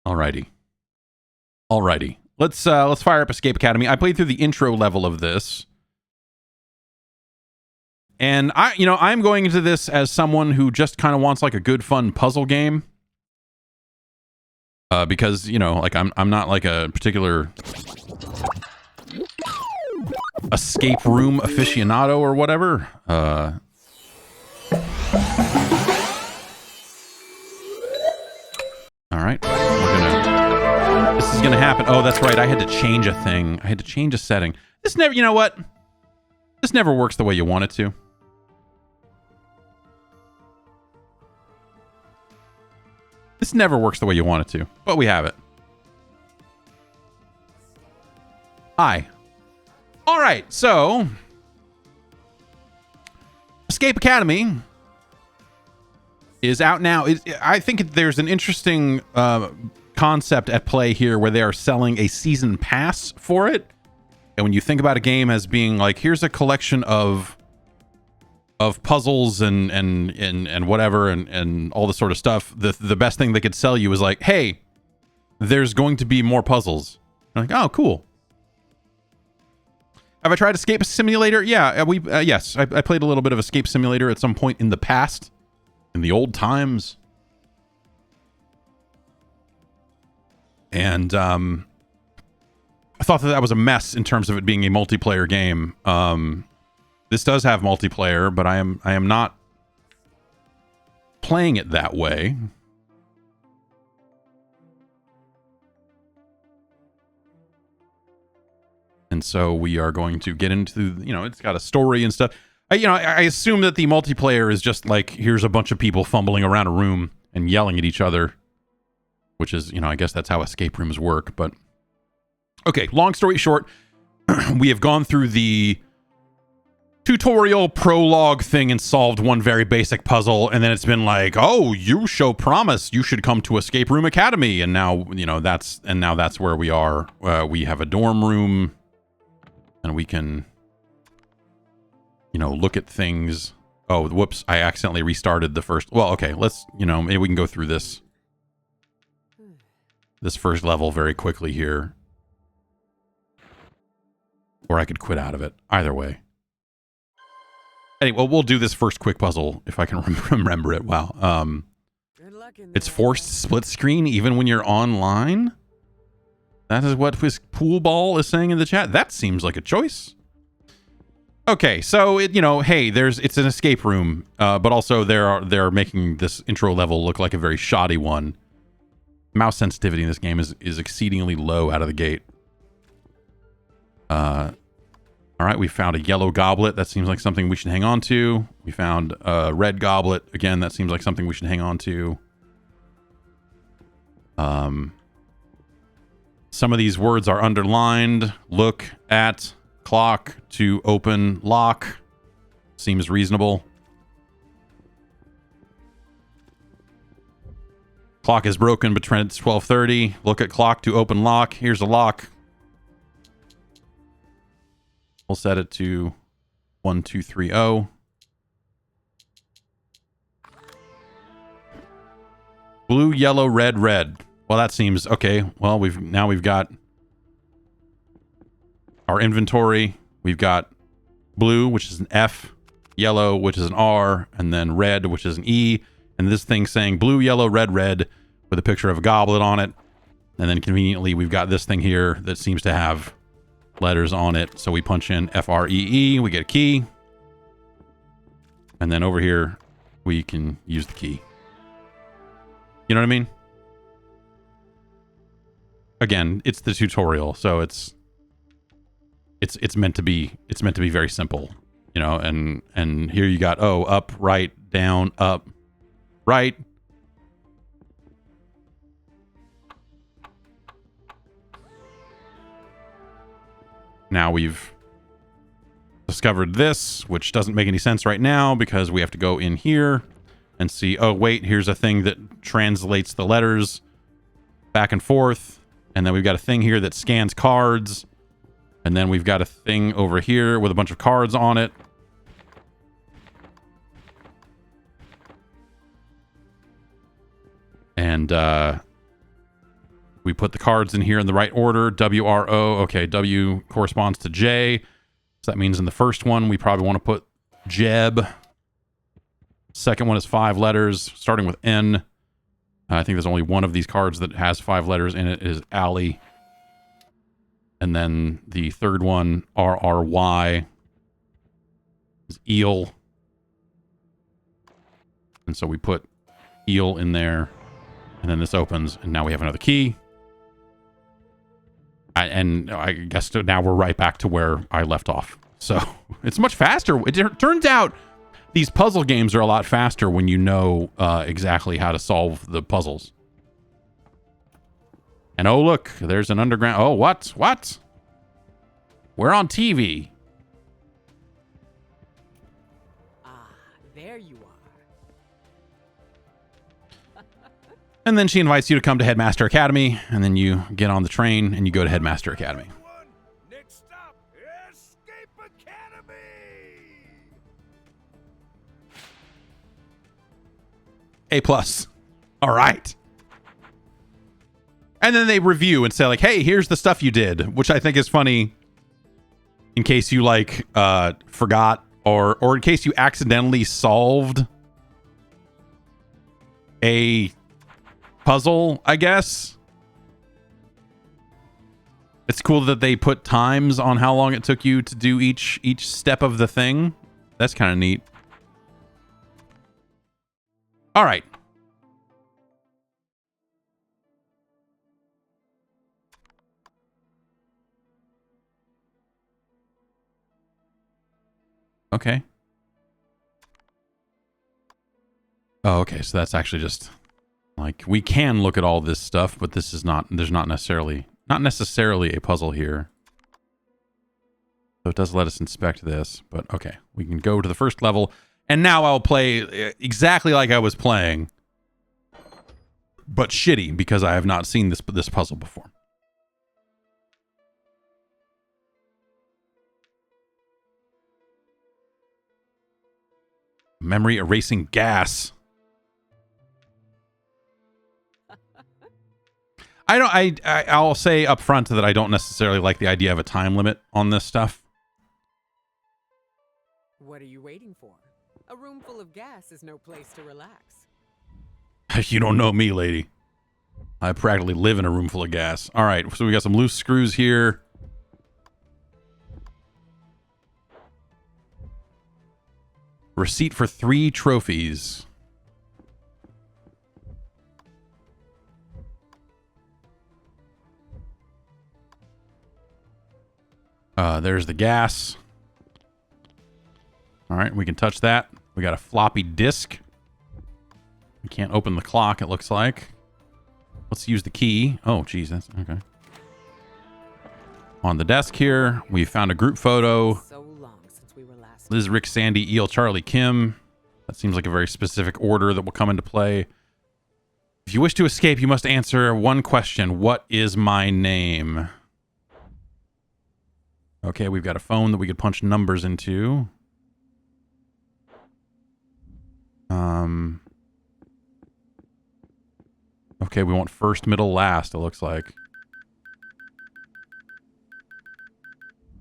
Alrighty. Alrighty. Let's fire up Escape Academy. I played through the intro level of this. And I'm going into this as someone who just kind of wants like a good fun puzzle game. Because, like I'm not like a particular escape room aficionado or whatever. All right. This is going to happen. Oh, that's right. I had to change a thing. I had to change a setting. This never, you know what? This never works the way you want it to. This never works the way you want it to, but we have it. Hi. All right, so Escape Academy is out now. I think there's an interesting concept at play here where they are selling a season pass for it. And when you think about a game as being like, here's a collection of puzzles and whatever and all this sort of stuff, the best thing they could sell you is like, hey, there's going to be more puzzles. I'm like, oh, cool. Have I tried Escape Simulator? Yeah, yes. I played a little bit of Escape Simulator at some point in the past, in the old times. And I thought that was a mess in terms of it being a multiplayer game. This does have multiplayer, but I am not playing it that way. And so we are going to get into, it's got a story and stuff. I assume that the multiplayer is just like, here's a bunch of people fumbling around a room and yelling at each other, which is, I guess that's how escape rooms work. But okay, long story short, we have gone through the tutorial prologue thing and solved one very basic puzzle, and then it's been like, oh, you show promise, you should come to Escape Room Academy. And now that's where we are. We have a dorm room, and we can look at things. Oh, whoops, I accidentally restarted the first. Well, okay, let's maybe we can go through this first level very quickly here, or I could quit out of it. Either way. Anyway, well, we'll do this first quick puzzle if I can remember it. Wow. It's forced split screen even when you're online? That is what his pool ball is saying in the chat. That seems like a choice. Okay, so hey, it's an escape room, but also they're making this intro level look like a very shoddy one. Mouse sensitivity in this game is exceedingly low out of the gate. All right, we found a yellow goblet. That seems like something we should hang on to. We found a red goblet. Again, that seems like something we should hang on to. Some of these words are underlined. Look at clock to open lock. Seems reasonable. Clock is broken, but it's 12:30. Look at clock to open lock. Here's a lock. We'll set it to 1230. Blue, yellow, red, red. Well, that seems okay. Well, we've got our inventory. We've got blue, which is an F, yellow, which is an R, and then red, which is an E. And this thing saying blue, yellow, red, red with a picture of a goblet on it. And then conveniently, we've got this thing here that seems to have letters on it. So we punch in FREE, we get a key. And then over here, we can use the key. You know what I mean? Again, it's the tutorial, so it's meant to be very simple, and here you got, oh, up, right, down, up, right. Now we've discovered this, which doesn't make any sense right now because we have to go in here and see, oh, wait, here's a thing that translates the letters back and forth. And then we've got a thing here that scans cards. And then we've got a thing over here with a bunch of cards on it. And We put the cards in here in the right order. W-R-O. Okay, W corresponds to J. So that means in the first one, we probably want to put Jeb. Second one is 5 letters, starting with N. I think there's only one of these cards that has 5 letters in it. It is Alley. And then the third one, R-R-Y, is Eel. And so we put Eel in there. And then this opens, and now we have another key. And I guess now we're right back to where I left off. So it's much faster. It turns out these puzzle games are a lot faster when you know exactly how to solve the puzzles. And oh, look, there's an underground. Oh, what? What? We're on TV. Ah, there you are. And then she invites you to come to Headmaster Academy, and then you get on the train and you go to Headmaster Academy. Next stop, Escape Academy. A+. All right. And then they review and say like, hey, here's the stuff you did, which I think is funny in case you like forgot or in case you accidentally solved a puzzle, I guess. It's cool that they put times on how long it took you to do each step of the thing. That's kind of neat. All right. Okay. Oh, okay. So that's actually just like we can look at all this stuff, but this is not. There's not necessarily a puzzle here. So it does let us inspect this, but okay, we can go to the first level, and now I'll play exactly like I was playing, but shitty because I have not seen this puzzle before. Memory erasing gas. I'll say up front that I don't necessarily like the idea of a time limit on this stuff. What are you waiting for? A room full of gas is no place to relax. You don't know me, lady. I practically live in a room full of gas. All right, so we got some loose screws here. Receipt for 3 trophies. There's the gas. All right, we can touch that. We got a floppy disk. We can't open the clock, it looks like. Let's use the key. Oh, geez, that's okay. On the desk here, we found a group photo. So long since we were last. Liz, Rick, Sandy, Eel, Charlie, Kim. That seems like a very specific order that will come into play. If you wish to escape, you must answer one question. What is my name? Okay, we've got a phone that we could punch numbers into. Okay, we want first, middle, last, it looks like.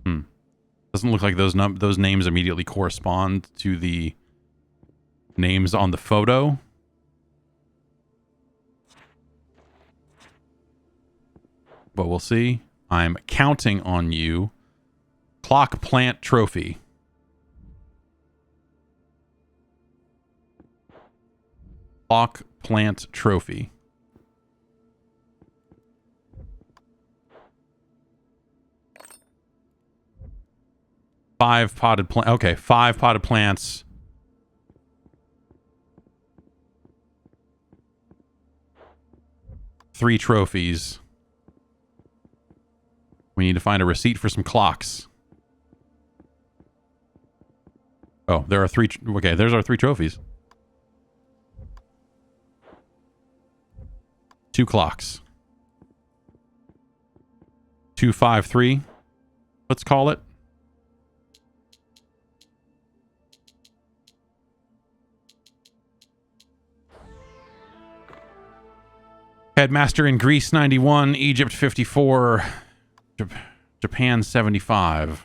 Doesn't look like those names immediately correspond to the names on the photo. But we'll see. I'm counting on you. Clock plant trophy. Clock plant trophy. Five potted plant. Okay, 5 potted plants. Three trophies. We need to find a receipt for some clocks. Oh, there are 3. Okay, there's our 3 trophies. 2 clocks. 253. Let's call it. Headmaster in Greece 91, Egypt 54, Japan 75.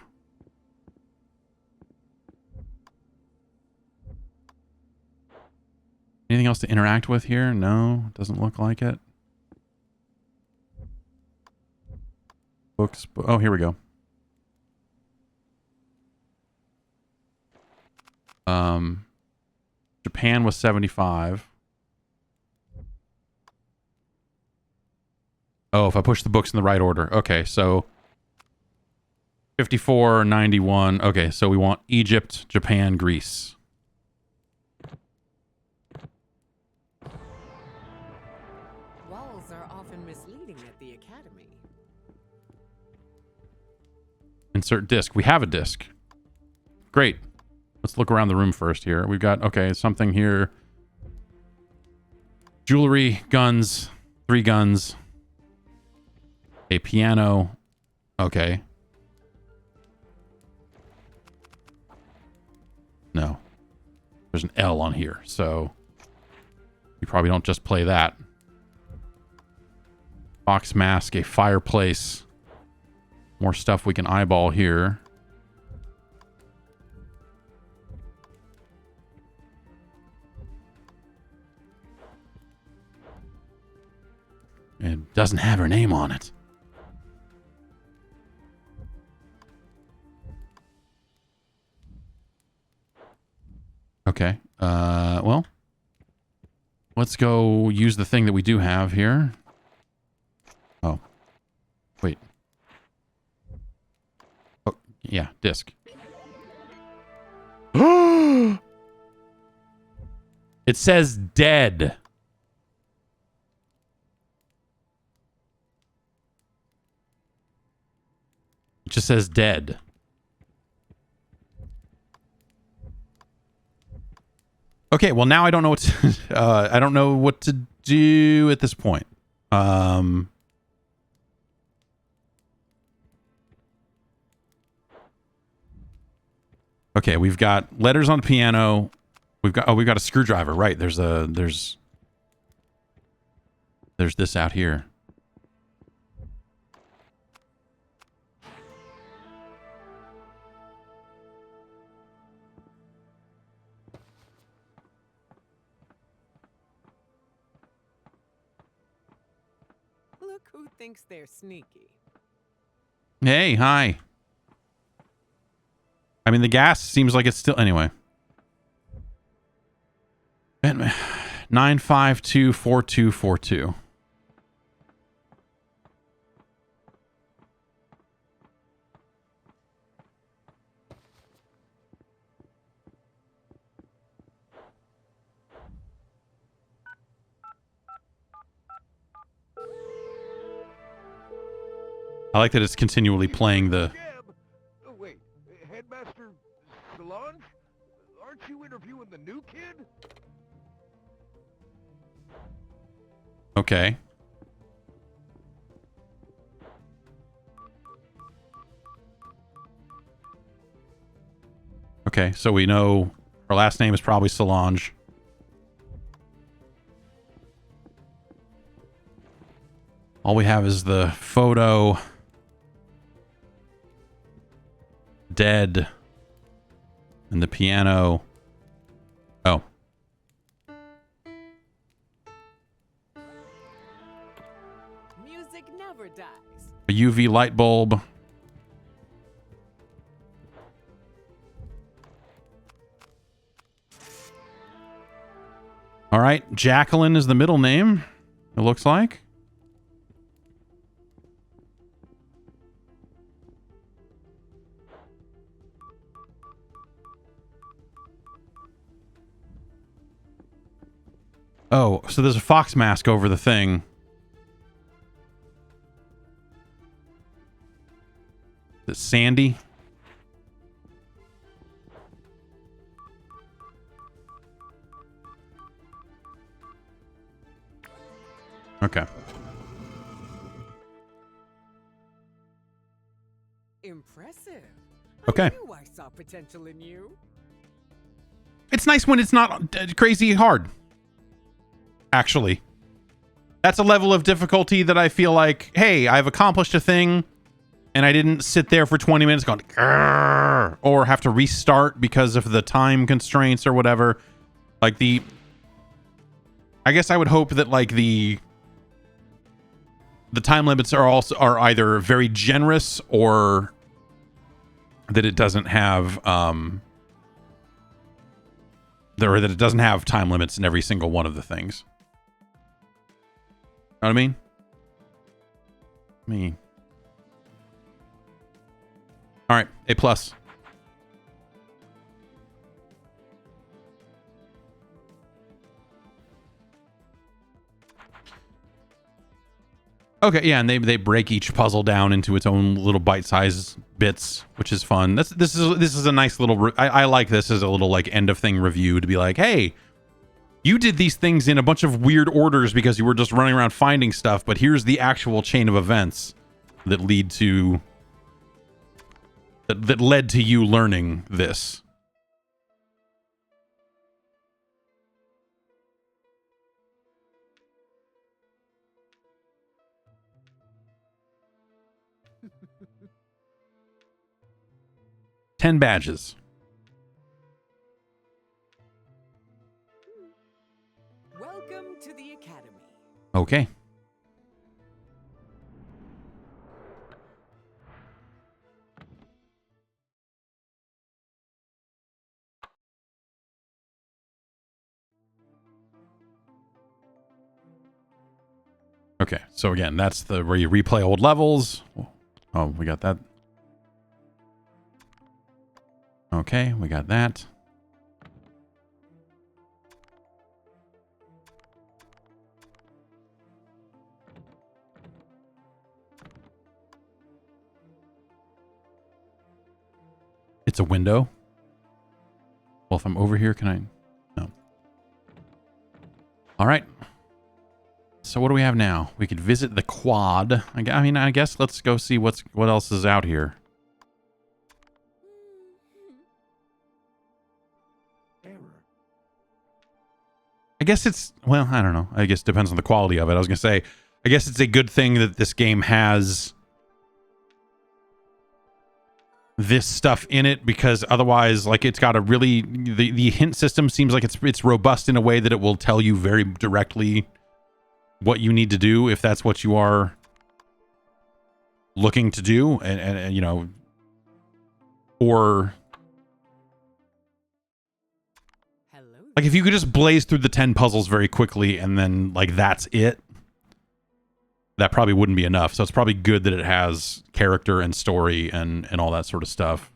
Anything else to interact with here? No, doesn't look like it. Books. Oh, here we go. Japan was 75. Oh, if I push the books in the right order. Okay, so 54, 91. Okay, so we want Egypt, Japan, Greece. Walls are often misleading at the academy. Insert disc. We have a disc. Great. Let's look around the room first here. We've got, okay, something here. Jewelry, guns, 3 guns. A piano. Okay. No. There's an L on here, so you probably don't just play that. Box mask, a fireplace. More stuff we can eyeball here. It doesn't have her name on it. Okay. Well, let's go use the thing that we do have here. Oh. Wait. Oh, yeah, disc. It says dead. It just says dead. Okay, well now I don't know what to, I don't know what to do at this point. Okay, we've got letters on the piano. We've got a screwdriver, right? There's this out here. Look who thinks they're sneaky. Hey, hi. I mean, the gas seems like it's still... Anyway. 9524242. I like that it's continually playing the... Oh, wait, Headmaster Solange? Aren't you interviewing the new kid? Okay. Okay, so we know her last name is probably Solange. All we have is the photo. Dead. And the piano. Oh. Music never dies. A UV light bulb. All right, Jacqueline is the middle name, it looks like. Oh, so there's a fox mask over the thing. Is it Sandy? Okay. Impressive. Okay. I knew I saw potential in you. It's nice when it's not crazy hard. Actually. That's a level of difficulty that I feel like, hey, I've accomplished a thing and I didn't sit there for 20 minutes going, "Grrr," or have to restart because of the time constraints or whatever. Like I guess I would hope that like the time limits are either very generous or that it doesn't have or that it doesn't have time limits in every single one of the things. Know what I mean? All right, A+. Okay, yeah, and they break each puzzle down into its own little bite-sized bits, which is fun. This is a nice little. I like this as a little like end of thing review to be like, hey, you did these things in a bunch of weird orders because you were just running around finding stuff, but here's the actual chain of events that lead to that led to you learning this. $10 badges. Welcome to the Academy. Okay. Okay, so again, that's where you replay old levels. Oh, we got that. Okay, we got that. It's a window. Well, if I'm over here, can I? No. All right. So what do we have now? We could visit the quad. I mean, I guess let's go see what else is out here. I guess it's, well, I don't know. I guess it depends on the quality of it. I was going to say, I guess it's a good thing that this game has this stuff in it, because otherwise, like, it's got a really, the hint system seems like it's robust in a way that it will tell you very directly what you need to do if that's what you are looking to do, and you know, or like if you could just blaze through the 10 puzzles very quickly and then like that's it, that probably wouldn't be enough. So it's probably good that it has character and story and all that sort of stuff.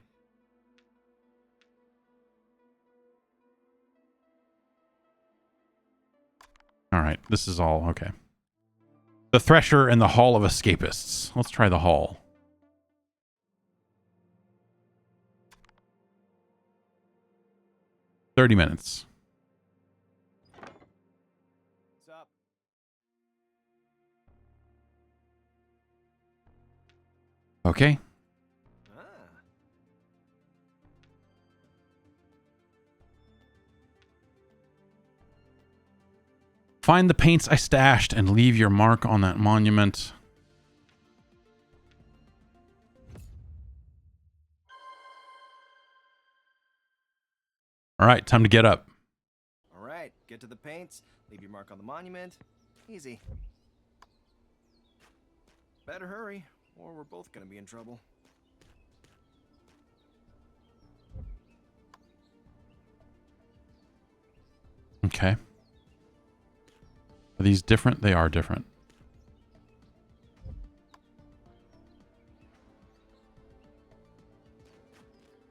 All right, this is all okay. The Thresher and the Hall of Escapists. Let's try the hall. $30 minutes. What's up? Okay. Find the paints I stashed and leave your mark on that monument. All right, time to get up. All right, get to the paints, leave your mark on the monument. Easy. Better hurry, or we're both gonna be in trouble. Okay. Are these different? They are different.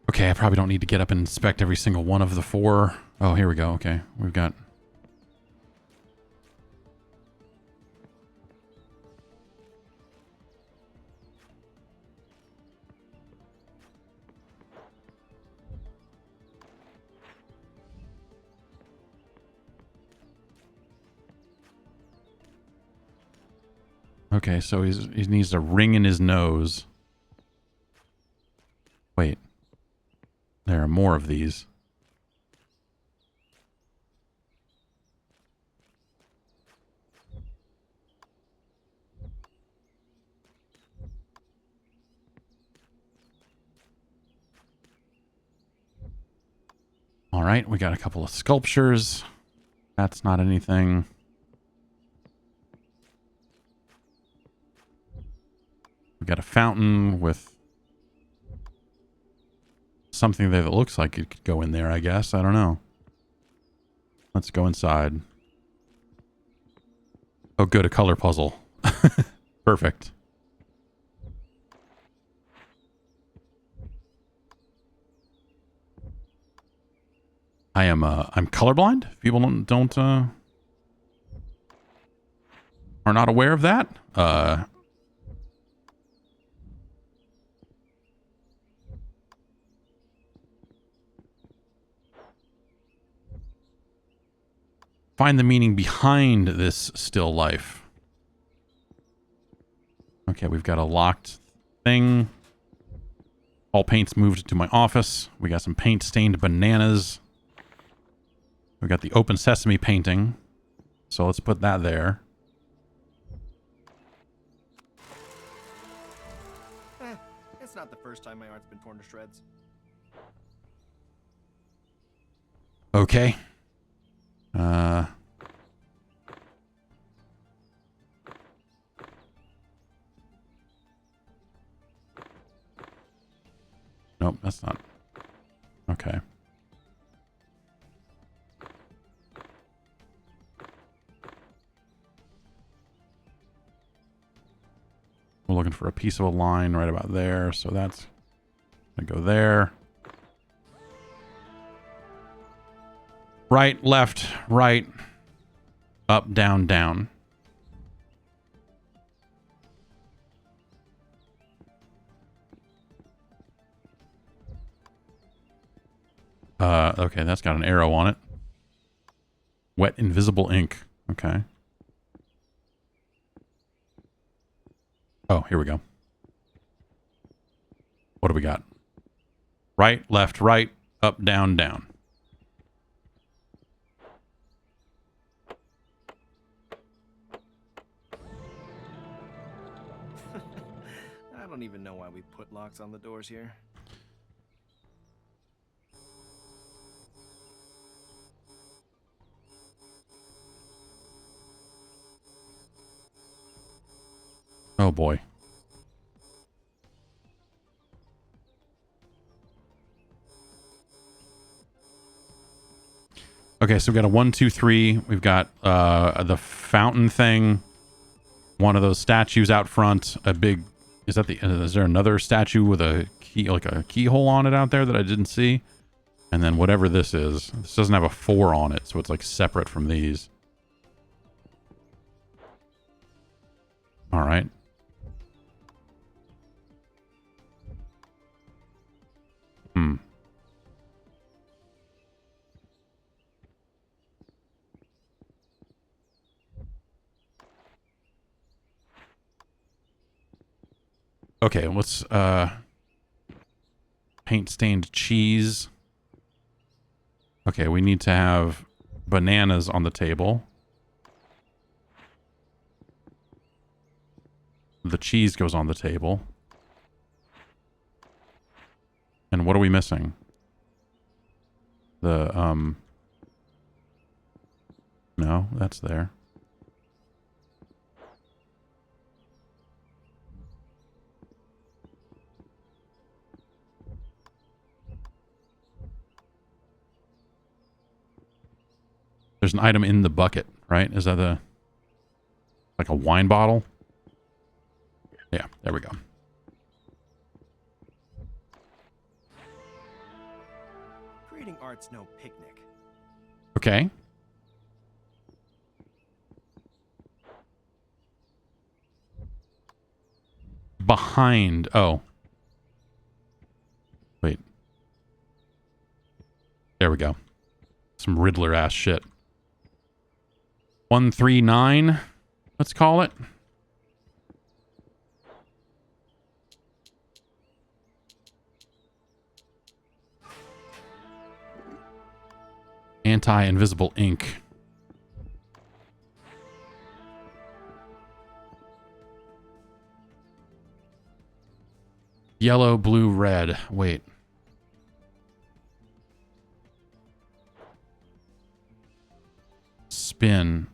Okay, I probably don't need to get up and inspect every single one of the 4. Oh, here we go. Okay, we've got... Okay, so he needs a ring in his nose. Wait. There are more of these. All right, we got a couple of sculptures. That's not anything. We got a fountain with something there that looks like it could go in there, I guess. I don't know. Let's go inside. Oh, good, a color puzzle. Perfect. I'm colorblind. People are not aware of that. Find the meaning behind this still life. Okay, we've got a locked thing. All paint's moved to my office. We got some paint-stained bananas. We got the open sesame painting. So let's put that there. It's not the first time my art's been torn to shreds. Okay. Nope, that's not. Okay. We're looking for a piece of a line right about there, so that's gonna go there. Right, left, right, up, down, down. Okay, that's got an arrow on it. Wet invisible ink. Okay. Oh, here we go. What do we got? Right, left, right, up, down, down. I don't even know why we put locks on the doors here. Oh boy. Okay, so we've got a 1, 2, 3. We've got the fountain thing. One of those statues out front. A big. Is there another statue with a key, like a keyhole on it out there that I didn't see? And then whatever this is. This doesn't have a 4 on it, so it's like separate from these. All right. Okay, let's paint stained cheese. Okay, we need to have bananas on the table. The cheese goes on the table. And what are we missing? The no, that's there. There's an item in the bucket, right? Is that like a wine bottle? Yeah, there we go. Creating art's no picnic. Okay. Behind. Oh. Wait. There we go. Some Riddler ass shit. 139. Let's call it. Anti-invisible ink. Yellow, blue, red. Wait. spin.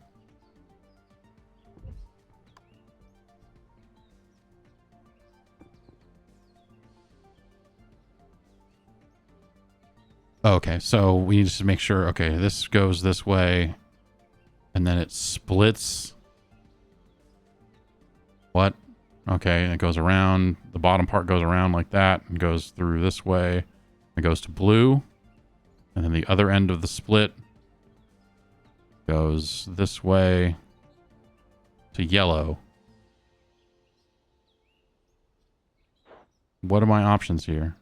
Okay, so we need to make sure, okay, this goes this way, and then it splits. What? Okay, it goes around, the bottom part goes around like that, and goes through this way. It goes to blue, and then the other end of the split goes this way to yellow. What are my options here?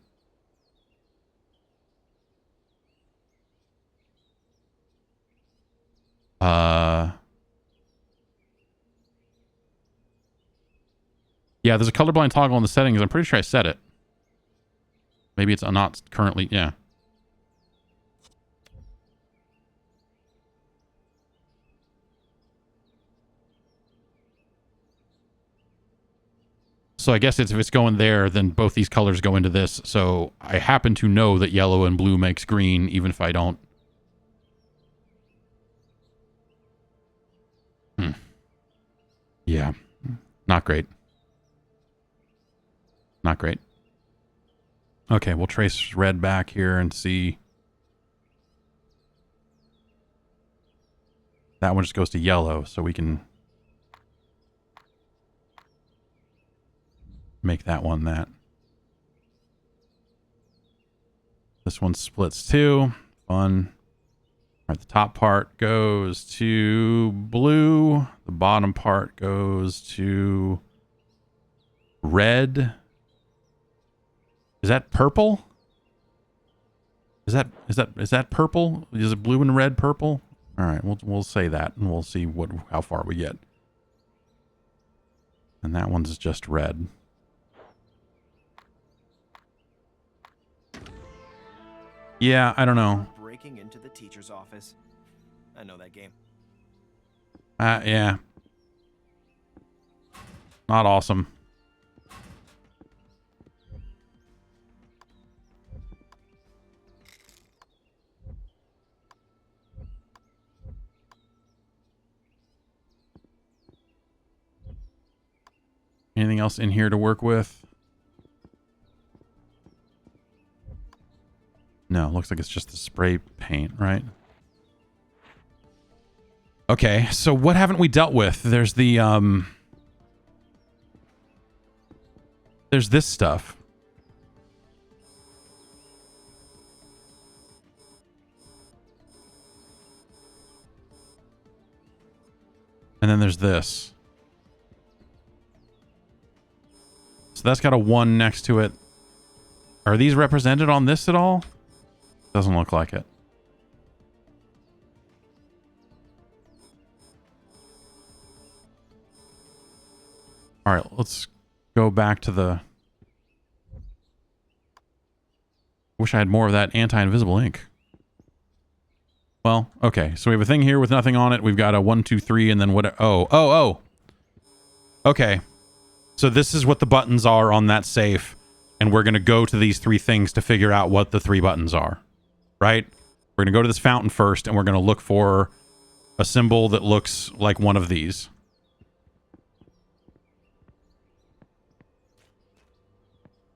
Yeah, there's a colorblind toggle in the settings. I'm pretty sure I set it. Maybe it's not currently, yeah. So I guess if it's going there, then both these colors go into this. So I happen to know that yellow and blue makes green, even if I don't. Yeah, not great. Not great. Okay, we'll trace red back here and see. That one just goes to yellow, so we can make that one that. This one splits too. Fun. All right, the top part goes to blue. The bottom part goes to red. Is that purple? Is that purple? Is it blue and red purple? All right, we'll say that, and we'll see how far we get. And that one's just red. Yeah, I don't know. Breaking into the teacher's office. I know that game. Yeah. Not awesome. Anything else in here to work with? No, looks like it's just the spray paint, right? Okay, so what haven't we dealt with? There's the, there's this stuff. And then there's this. So that's got a 1 next to it. Are these represented on this at all? Doesn't look like it. All right, let's go back to the... Wish I had more of that anti-invisible ink. Well, okay. So we have a thing here with nothing on it. We've got a 1, 2, 3, and then what? Oh. Okay. So this is what the buttons are on that safe. And we're going to go to these 3 things to figure out what the 3 buttons are. Right? We're going to go to this fountain first, and we're going to look for a symbol that looks like one of these.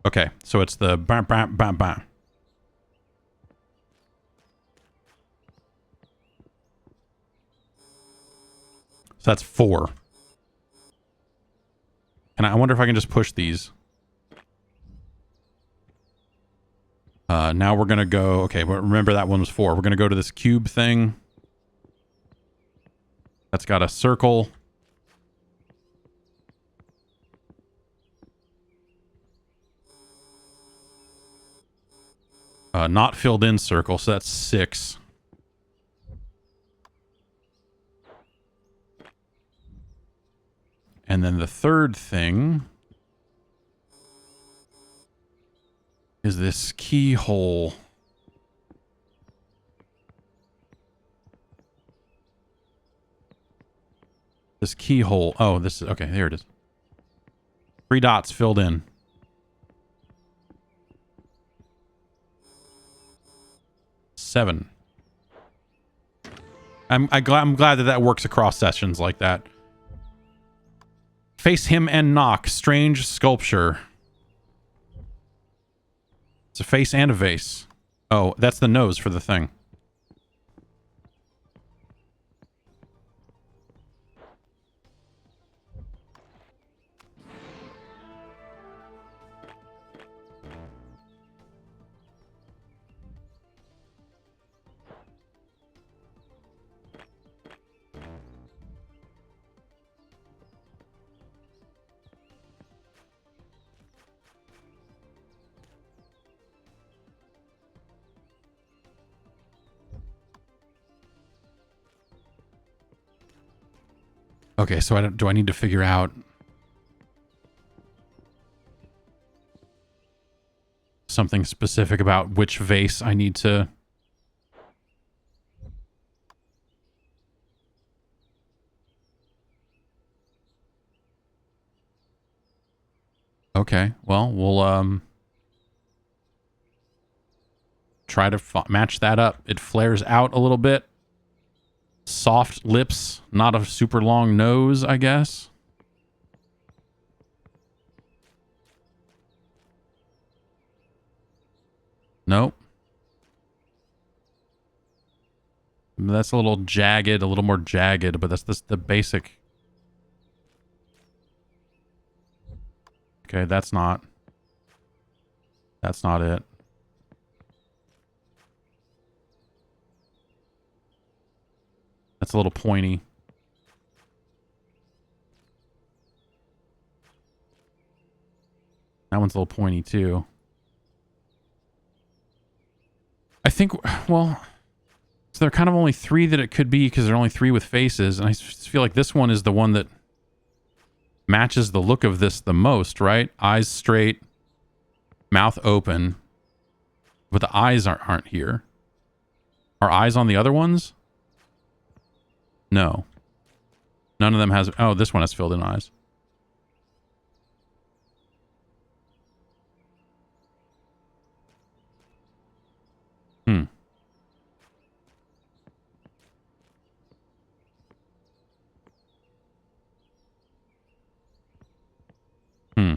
Okay, so it's the bam, bam, bam, bam. So that's 4. And I wonder if I can just push these. Now we're going to go... Okay, but remember that one was 4. We're going to go to this cube thing. That's got a circle. Not filled in circle, so that's 6. And then the third thing is this keyhole. This keyhole. Oh, this is... Okay, here it is. 3 dots filled in. I'm glad that that works across sessions like that. Face him and knock. Strange sculpture. It's a face and a vase. Oh, that's the nose for the thing. Okay, so do I need to figure out something specific about which vase I need to... Okay, well, we'll try to match that up. It flares out a little bit. Soft lips, not a super long nose, I guess. Nope. That's a little jagged, a little more jagged, but that's the basic. Okay, that's not it. That's a little pointy. That one's a little pointy too. I think, well, so there are kind of only 3 that it could be because there are only 3 with faces. And I just feel like this one is the one that matches the look of this the most, right? Eyes straight, mouth open, but the eyes aren't here. Are eyes on the other ones? No. None of them has... Oh, this one has filled in eyes. Hmm. Hmm.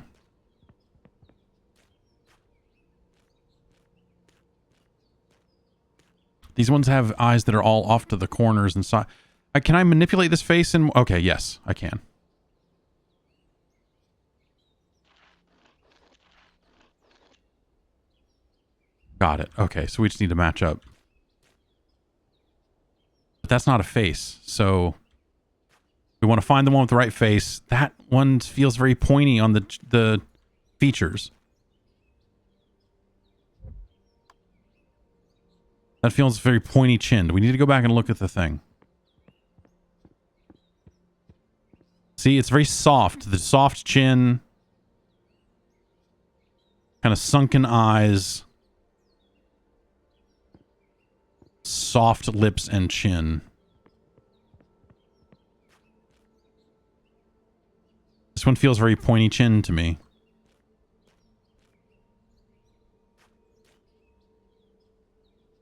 These ones have eyes that are all off to the corners and side. Can I manipulate this face? And okay, yes, I can. Got it. Okay, so we just need to match up. But that's not a face, so we want to find the one with the right face. That one feels very pointy on the features. That feels very pointy chinned. We need to go back and look at the thing. See, it's very soft. The soft chin. Kind of sunken eyes. Soft lips and chin. This one feels very pointy chin to me.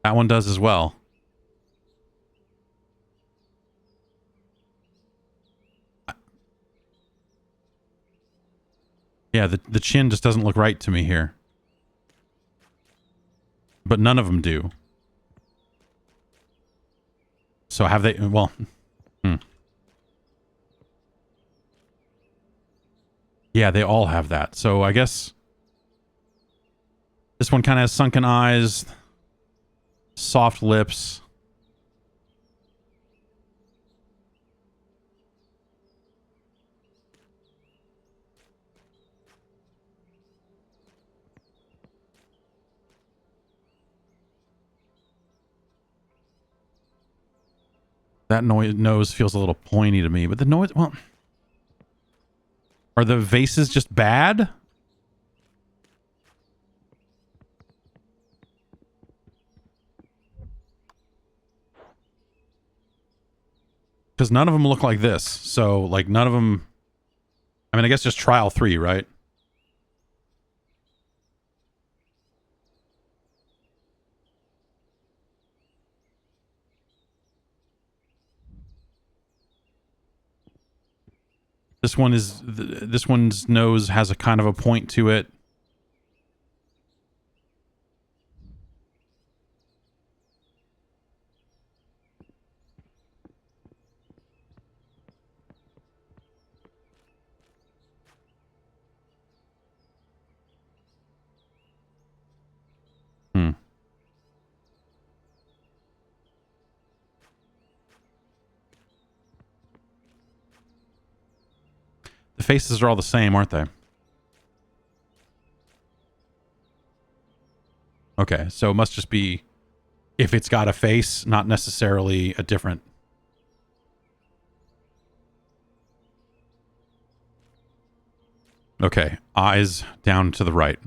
That one does as well. Yeah, the chin just doesn't look right to me here. But none of them do. So have they... Well... Yeah, they all have that. So I guess... This one kind of has sunken eyes. Soft lips. That nose feels a little pointy to me, but the nose, well... Are the vases just bad? Because none of them look like this. So, like, none of them... I mean, I guess just trial 3, right? This one is this one's nose has a kind of a point to it. Hmm. The faces are all the same, aren't they? Okay, so it must just be if it's got a face, not necessarily a different. Okay, eyes down to the right.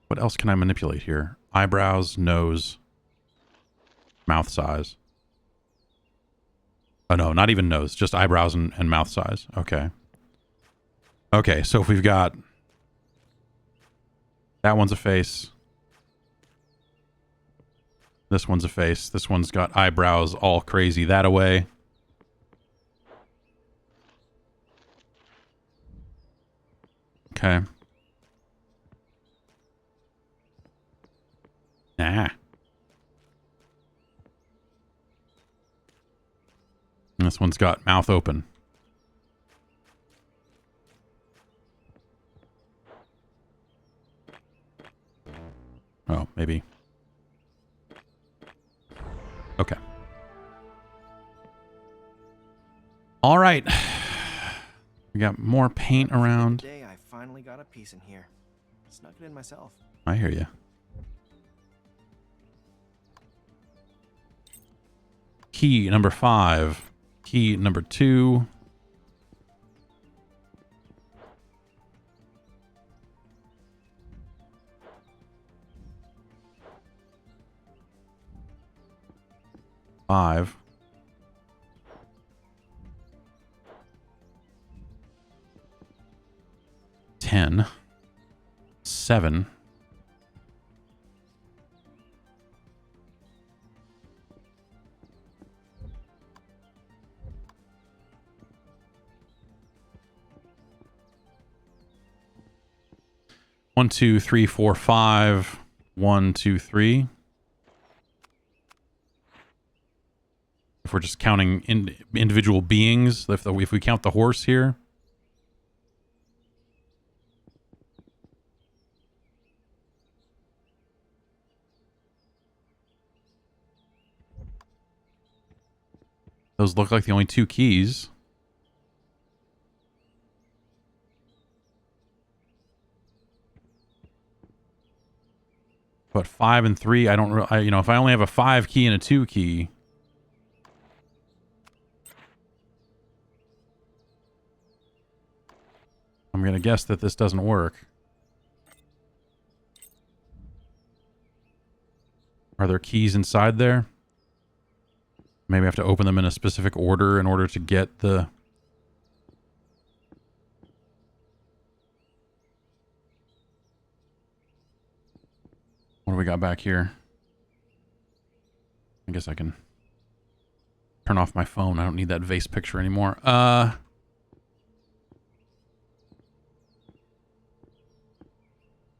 What else can I manipulate here? Eyebrows, nose, mouth size. Oh no, not even nose, just eyebrows and mouth size. Okay. Okay, so if we've got... That one's a face. This one's a face. This one's got eyebrows all crazy that away. Okay. Nah. And this one's got mouth open. Oh, maybe. Okay. All right. We got more paint around. Today I finally got a piece in here. Snuck it in myself. I hear you. Key number 5. Key number 2. Five. 10. 7. 1, 2, 3, 4, 5. 1, 2, 3. If we're just counting individual beings, if we count the horse here. Those look like the only 2 keys. But 5 and 3, I don't really, you know, if I only have a 5 key and a 2 key. I'm going to guess that this doesn't work. Are there keys inside there? Maybe I have to open them in a specific order in order to get the... What do we got back here? I guess I can turn off my phone. I don't need that vase picture anymore.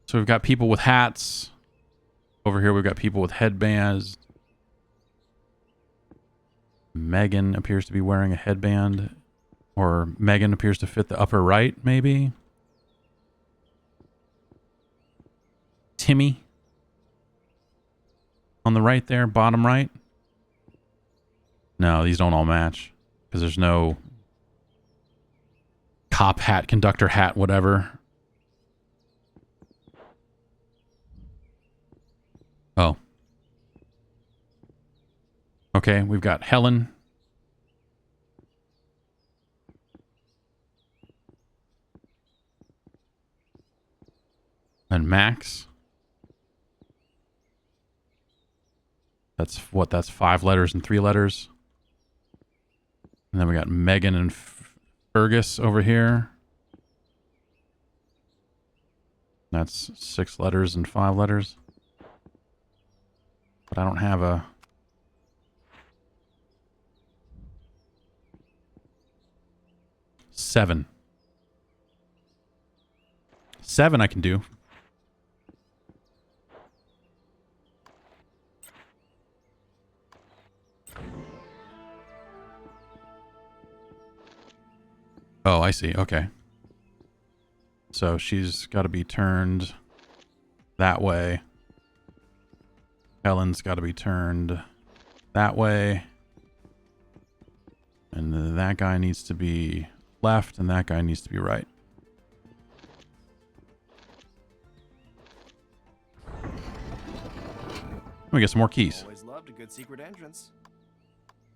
So we've got people with hats. Over here we've got people with headbands. Megan appears to be wearing a headband. Or Megan appears to fit the upper right, maybe? Timmy. On the right there, bottom right. No, these don't all match. Because there's no cop hat, conductor hat, whatever. Oh. Okay, we've got Helen. And Max. That's what? That's 5 letters and 3 letters. And then we got Megan and Fergus over here. That's 6 letters and 5 letters. But I don't have a 7. 7 I can do. Oh, I see. Okay. So she's got to be turned that way. Helen's got to be turned that way. And that guy needs to be left, and that guy needs to be right. Let me get some more keys. Always loved a good secret entrance.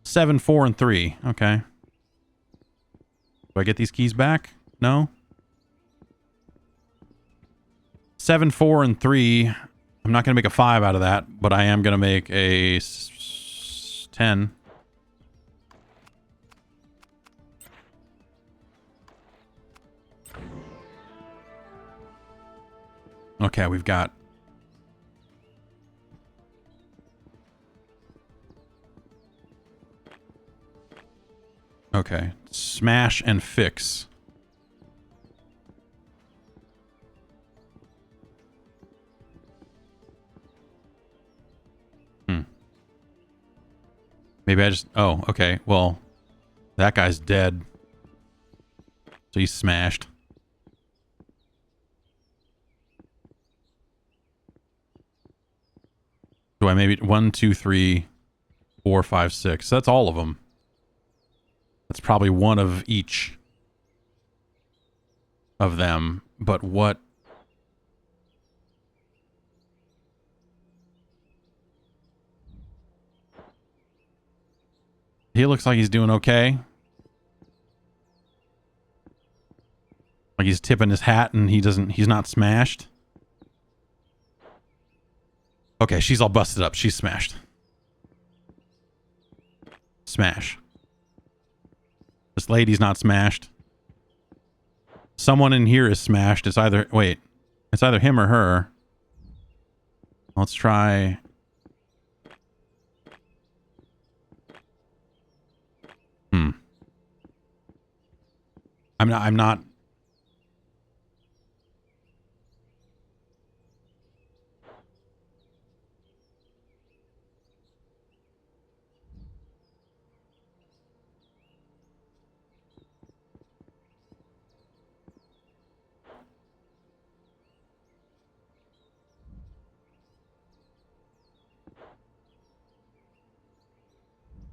7, 4, and 3. Okay. Do I get these keys back? No? 7, 4, and 3. I'm not going to make a 5 out of that, but I am going to make a 10. Okay, we've got... Okay. Smash and fix. Maybe I just... Oh, okay. Well, that guy's dead. So he's smashed. Do I maybe... 1, 2, 3, 4, 5, 6. That's all of them. That's probably one of each of them. But what... He looks like he's doing okay. Like he's tipping his hat and he's not smashed. Okay, she's all busted up. She's smashed. Smash. This lady's not smashed. Someone in here is smashed. It's either... Wait. It's either him or her. Let's try... I'm not...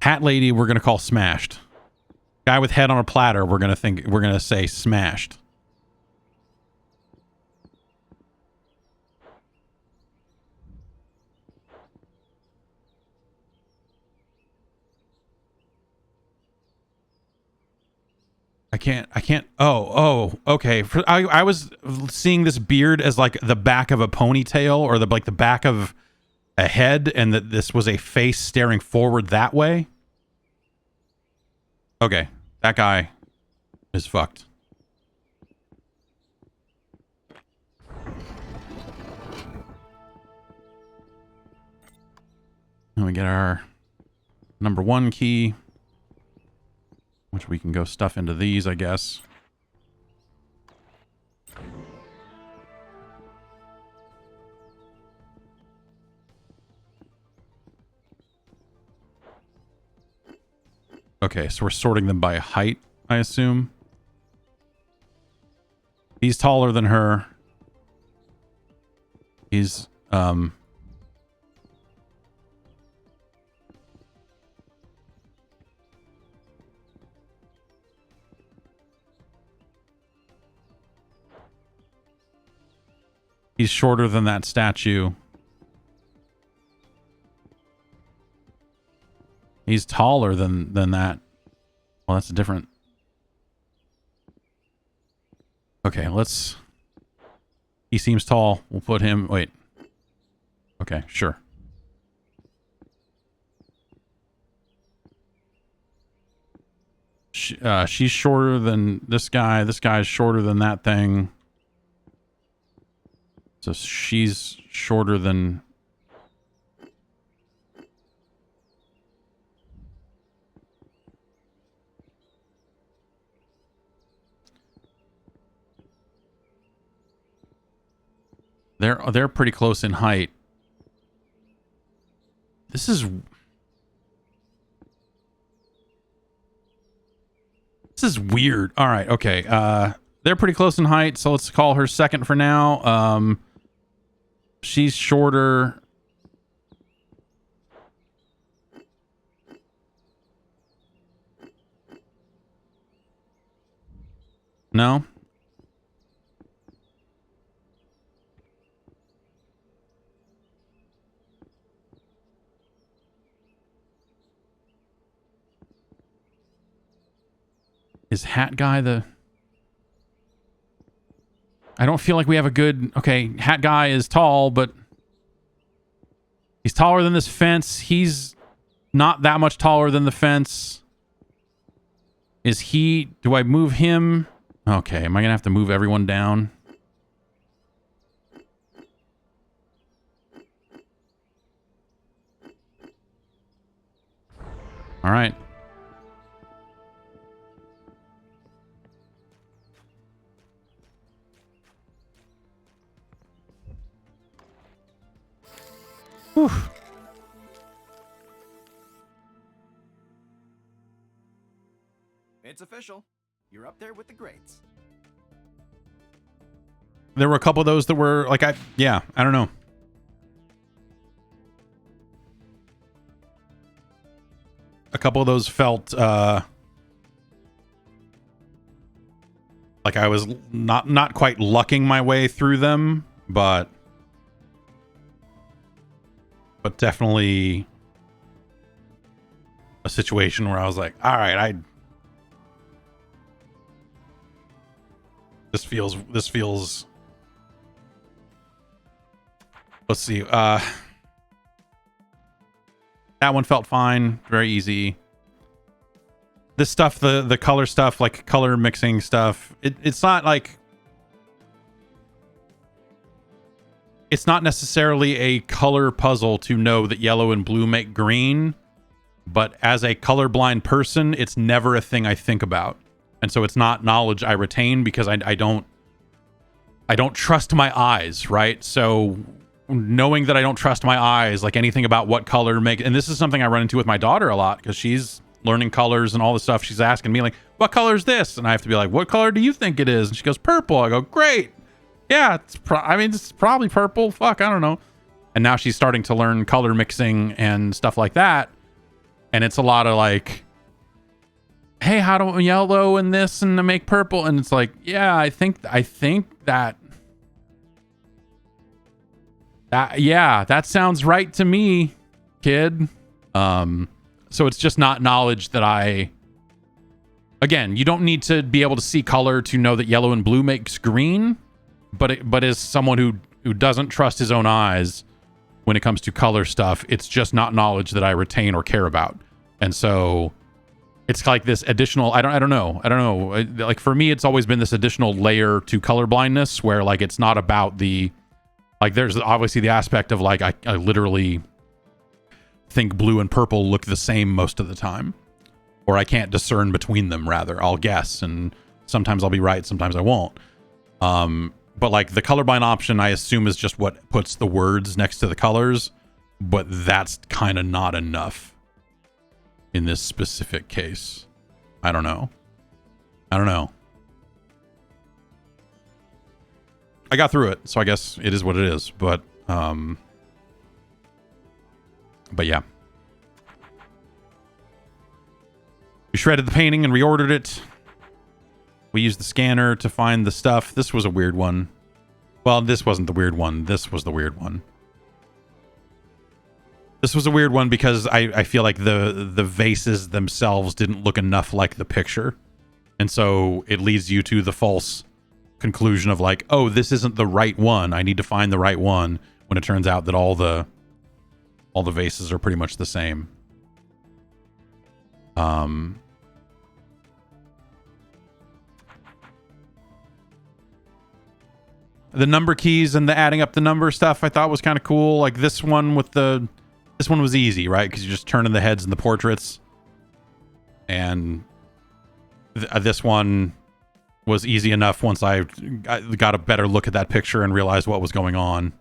Hat lady, we're going to call smashed. Guy with head on a platter, we're going to say smashed. I can't. Oh, okay. I was seeing this beard as like the back of a ponytail or the back of a head, and that this was a face staring forward that way. Okay, that guy is fucked. And we get our number 1 key, which we can go stuff into these, I guess. Okay, so we're sorting them by height, I assume. He's taller than her. He's, he's shorter than that statue. He's taller than that. Well, that's different. Okay, let's... He seems tall. We'll put him... Wait. Okay, sure. She's shorter than this guy. This guy's shorter than that thing. So she's shorter than... They're pretty close in height. This is weird. All right, okay. They're pretty close in height, so let's call her second for now. She's shorter. No? Is hat guy the... I don't feel like we have a good... Okay, hat guy is tall, but... He's taller than this fence. He's not that much taller than the fence. Is he... Do I move him? Okay, am I going to have to move everyone down? All right. Whew. It's official. You're up there with the greats. There were a couple of those that were like, I don't know. A couple of those felt like I was not quite lucking my way through them, but definitely a situation where I was like, all right, this feels let's see. That one felt fine, very easy. This stuff, the color stuff, like color mixing stuff, it's not like, it's not necessarily a color puzzle to know that yellow and blue make green, but as a colorblind person, it's never a thing I think about. And so it's not knowledge I retain because I don't trust my eyes, right? So knowing that I don't trust my eyes, like anything about what color make, and this is something I run into with my daughter a lot because she's learning colors and all this stuff. She's asking me like, what color is this? And I have to be like, what color do you think it is? And she goes, purple. I go, great. Yeah, it's probably purple. Fuck, I don't know. And now she's starting to learn color mixing and stuff like that. And it's a lot of like, hey, how do yellow and this and to make purple? And it's like, yeah, I think that that sounds right to me, kid. So it's just not knowledge that again, you don't need to be able to see color to know that yellow and blue makes green, but as someone who doesn't trust his own eyes when it comes to color stuff, it's just not knowledge that I retain or care about. And so it's like this additional, I don't know. Like for me, it's always been this additional layer to color blindness where like, it's not about like there's obviously the aspect of like, I literally think blue and purple look the same most of the time, or I can't discern between them, rather. I'll guess, and sometimes I'll be right, sometimes I won't. But like the colorblind option, I assume is just what puts the words next to the colors, but that's kind of not enough in this specific case. I don't know. I got through it, so I guess it is what it is, but yeah. We shredded the painting and reordered it. We used the scanner to find the stuff. This was a weird one. Well, this wasn't the weird one. This was the weird one. This was a weird one because I feel like the vases themselves didn't look enough like the picture. And so it leads you to the false conclusion of like, oh, this isn't the right one. I need to find the right one, when it turns out that all the vases are pretty much the same. The number keys and the adding up the number stuff I thought was kind of cool. Like this one was easy, right? Because you're just turning the heads in the portraits. And this one, was easy enough once I got a better look at that picture and realized what was going on.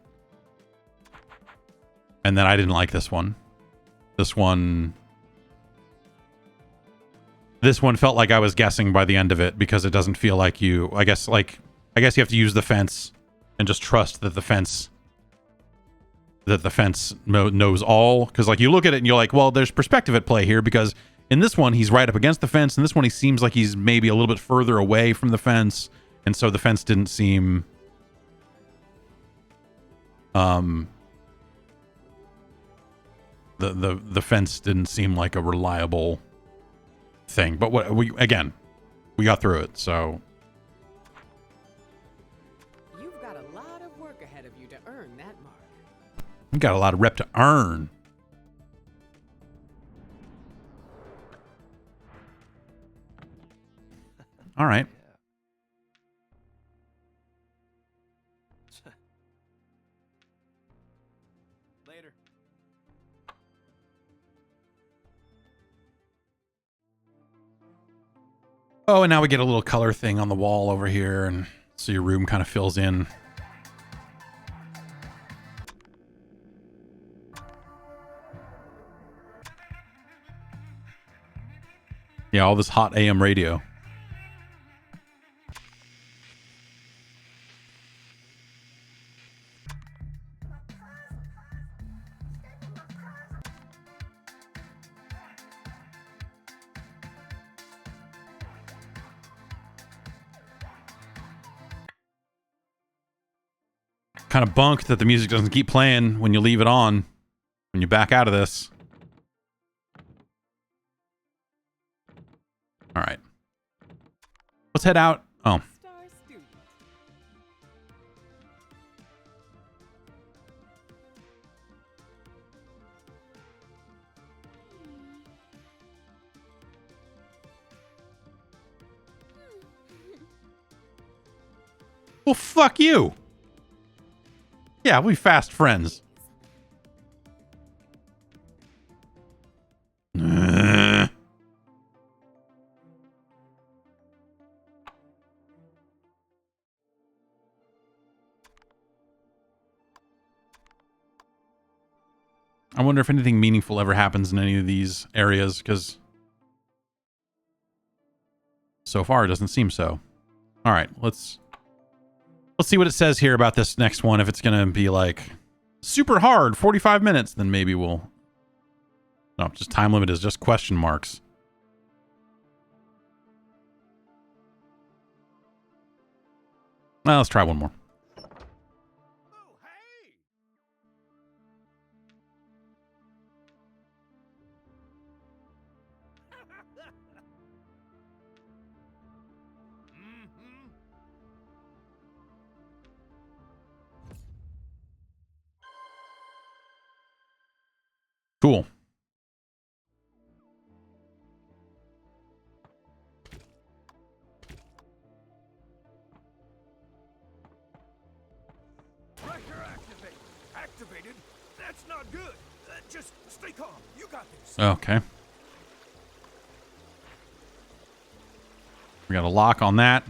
And then I didn't like this one. This one felt like I was guessing by the end of it because it doesn't feel like you... I guess you have to use the fence and just trust that the fence knows all. Because like you look at it and you're like, well, there's perspective at play here because in this one he's right up against the fence. In this one he seems like he's maybe a little bit further away from the fence, and so the fence didn't seem the fence didn't seem like a reliable thing. But we got through it, so You've got a lot of work ahead of you to earn that mark. we got a lot of rep to earn. All right. Later. Oh, and now we get a little color thing on the wall over here, and so your room kind of fills in. Yeah, all this hot AM radio. Kind of bunk that the music doesn't keep playing when you leave it on, when you back out of this. All right. Let's head out. Oh. Star student. Well, fuck you. Yeah, we fast friends. I wonder if anything meaningful ever happens in any of these areas, because so far it doesn't seem so. All right, let's see what it says here about this next one. If it's going to be like super hard, 45 minutes, then maybe we'll... No, just time limit is just question marks. Well, let's try one more. Oh, hey! Mm-hmm. Cool. Pressure activated. That's not good. Just stay calm. You got this. Okay. We got a lock on that.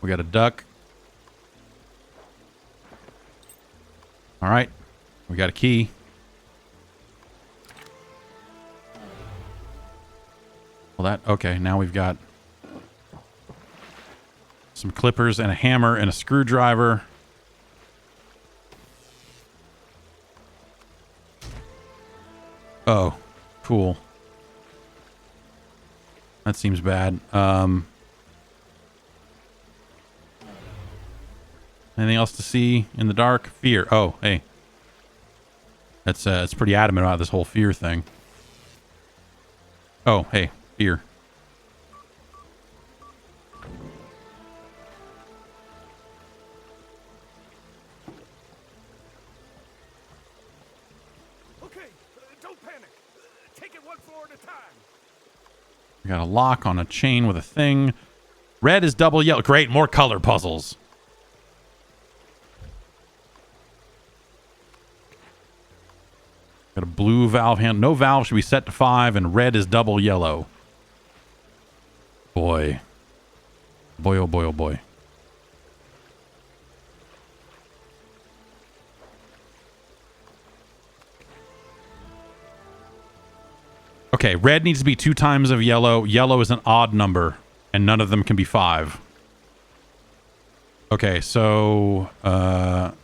We got a duck. All right. We got a key. Well, that... Okay, now we've got some clippers and a hammer and a screwdriver. Oh, cool. That seems bad. Anything else to see in the dark? Fear. Oh, hey. That's it's pretty adamant about this whole fear thing. Oh, hey, fear. Okay, don't panic. Take it one floor at a time. We got a lock on a chain with a thing. Red is double yellow. Great, more color puzzles. Got a blue valve hand. No valve should be set to 5, and red is double yellow. Boy. Boy, oh boy, oh boy. Okay, red needs to be 2 times of yellow. Yellow is an odd number, and none of them can be 5. Okay, so that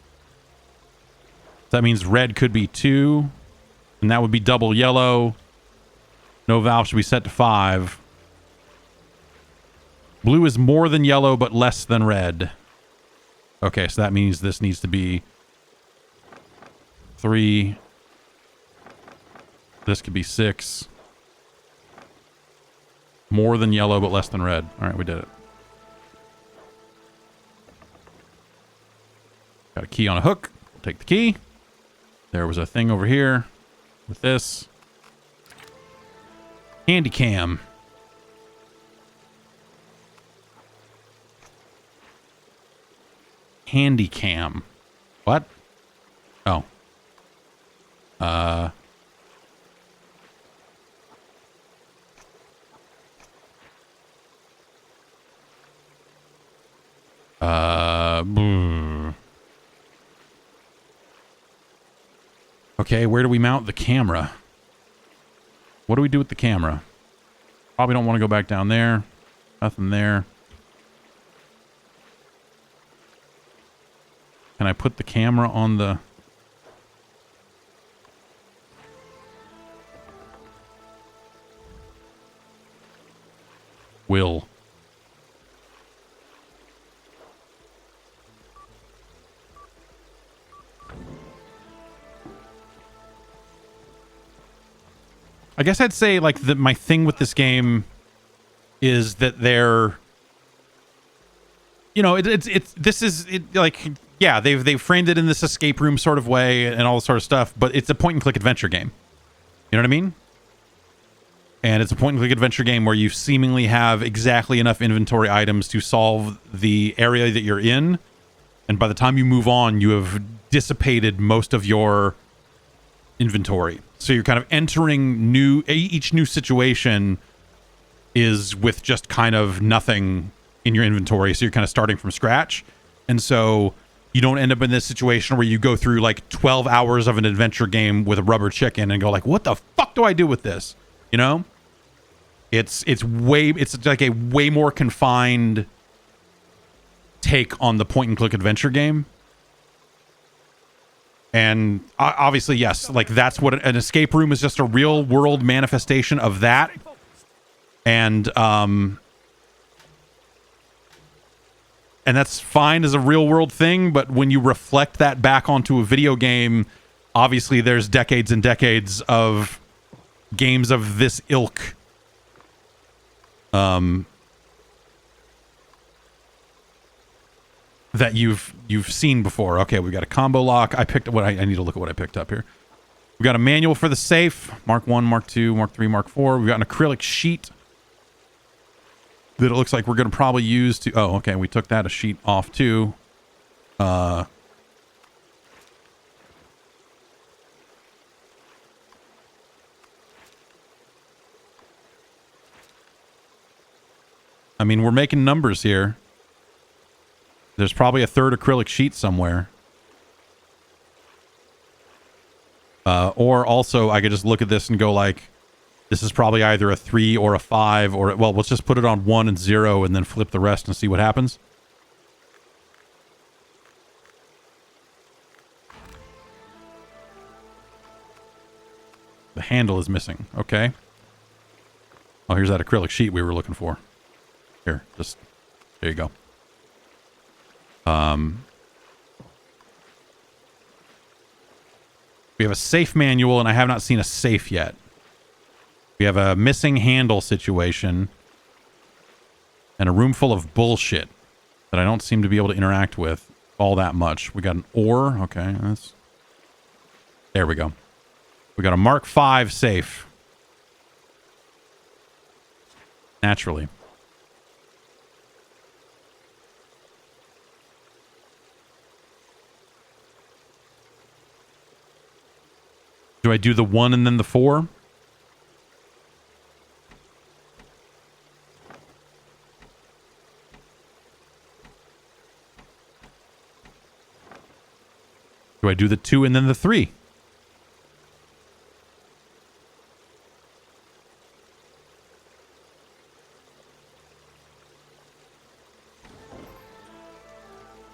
means red could be 2, and that would be double yellow. No valve should be set to 5. Blue is more than yellow, but less than red. Okay, so that means this needs to be 3. This could be 6. More than yellow, but less than red. All right, we did it. Got a key on a hook. Take the key. There was a thing over here with this. Handy cam. Handy cam. What? Oh. Okay, where do we mount the camera? What do we do with the camera? Probably don't want to go back down there. Nothing there. Can I put the camera on the... Will. I guess I'd say, like, my thing with this game is that they're, you know, yeah, they've framed it in this escape room sort of way and all this sort of stuff, but it's a point and click adventure game. You know what I mean? And it's a point and click adventure game where you seemingly have exactly enough inventory items to solve the area that you're in, and by the time you move on, you have dissipated most of your inventory. So you're kind of entering each new situation is with just kind of nothing in your inventory. So you're kind of starting from scratch. And so you don't end up in this situation where you go through like 12 hours of an adventure game with a rubber chicken and go like, what the fuck do I do with this? You know, it's like a way more confined take on the point and click adventure game. And obviously, yes, like that's what an escape room is, just a real world manifestation of that. And that's fine as a real world thing. But when you reflect that back onto a video game, obviously there's decades and decades of games of this ilk. That you've seen before. Okay, we got a combo lock. I picked what I need to look at what I picked up here. We got a manual for the safe. Mark 1, Mark 2, Mark 3, Mark 4. We've got an acrylic sheet that it looks like we're going to probably use to... Oh, okay, we took that a sheet off too. I mean, we're making numbers here. There's probably a third acrylic sheet somewhere. Or also, I could just look at this and go like, this is probably either a 3 or a 5, or, well, let's just put it on 1 and 0 and then flip the rest and see what happens. The handle is missing. Okay. Oh, here's that acrylic sheet we were looking for. Here, just, there you go. We have a safe manual, and I have not seen a safe yet. We have a missing handle situation and a room full of bullshit that I don't seem to be able to interact with all that much. We got an ore. Okay, there we go. We got a Mark 5 safe. Naturally. Do I do the 1 and then the 4? Do I do the 2 and then the 3?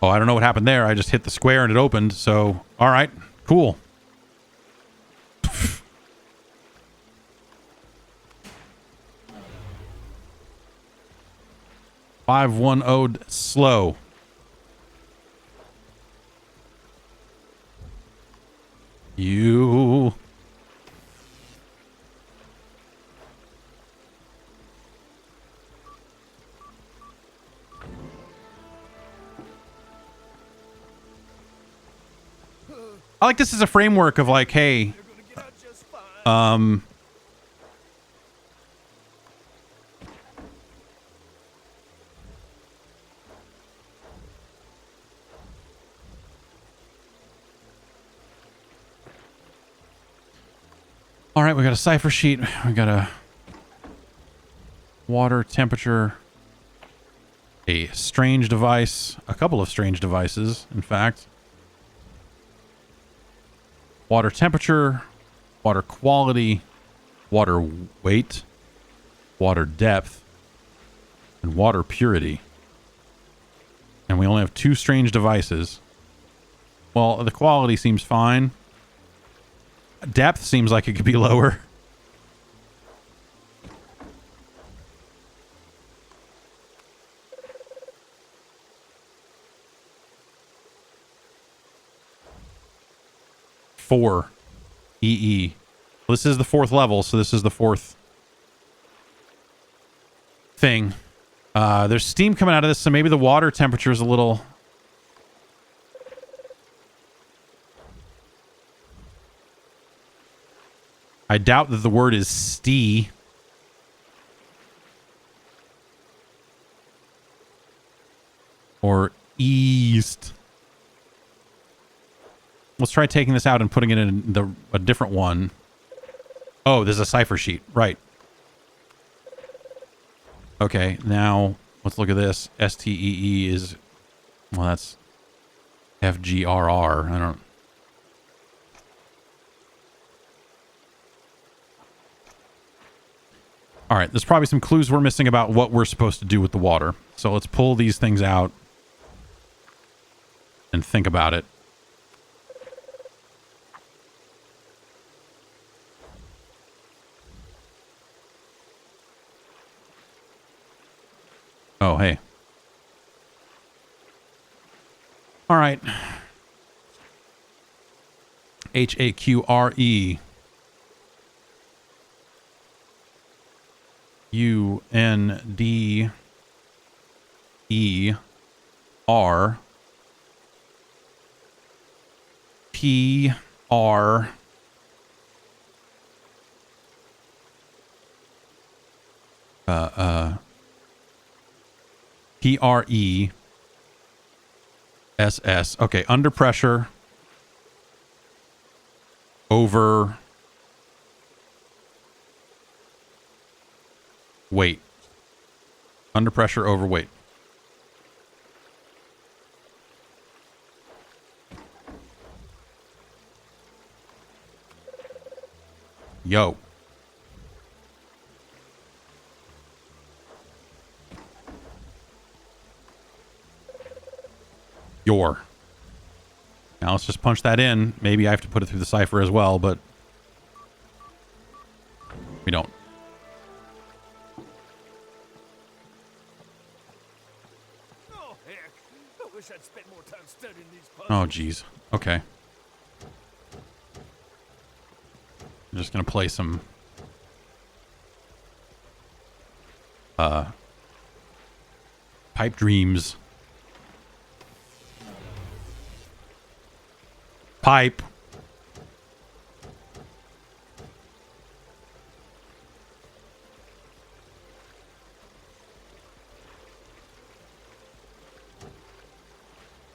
Oh, I don't know what happened there. I just hit the square and it opened. So, all right, cool. Five one owed slow. You. I like this as a framework of like, hey, all right, we got a cipher sheet. We got a water temperature, a strange device, a couple of strange devices, in fact. Water temperature, water quality, water weight, water depth, and water purity. And we only have 2 strange devices. Well, the quality seems fine. Depth seems like it could be lower. Four EE. Well, this is the 4th level, so this is the 4th thing. There's steam coming out of this, so maybe the water temperature is a little... I doubt that the word is stee. Or east. Let's try taking this out and putting it in a different one. Oh, there's a cipher sheet. Right. Okay, now let's look at this. STEE is... Well, that's FGRR. I don't... All right, there's probably some clues we're missing about what we're supposed to do with the water. So let's pull these things out and think about it. Oh, hey. All right. HAQRE. UNDER PR PRESS. Okay, under pressure over weight. Under pressure over weight. Yo. Your. Now let's just punch that in. Maybe I have to put it through the cipher as well, but we don't. Oh, heck. I wish I'd spent more time studying these puzzles. Oh, geez. Okay. I'm just going to play some... Pipe Dreams. Pipe.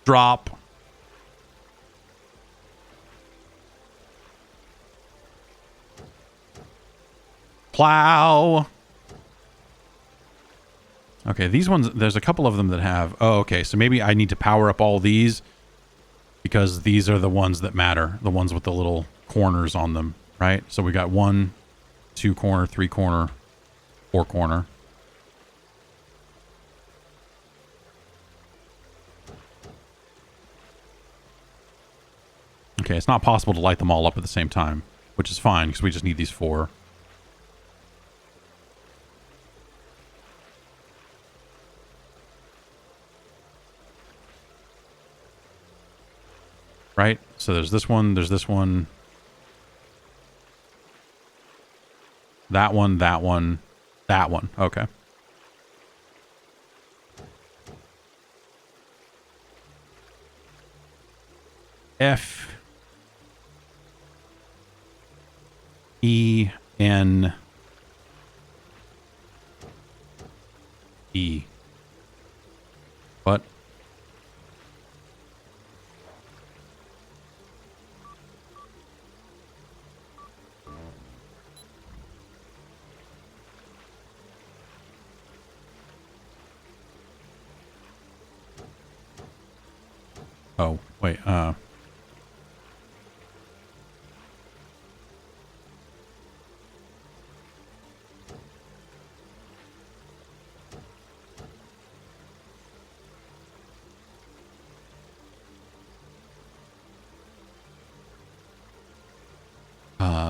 Drop. Plow. Okay, these ones, there's a couple of them that have... Oh, okay, so maybe I need to power up all these because these are the ones that matter, the ones with the little corners on them, right? So we got 1, 2 corner, 3 corner, 4 corner. Okay, it's not possible to light them all up at the same time, which is fine because we just need these 4. Right? So there's this one, there's this one. That one, that one, that one. Okay. F E N E. What? Oh, wait,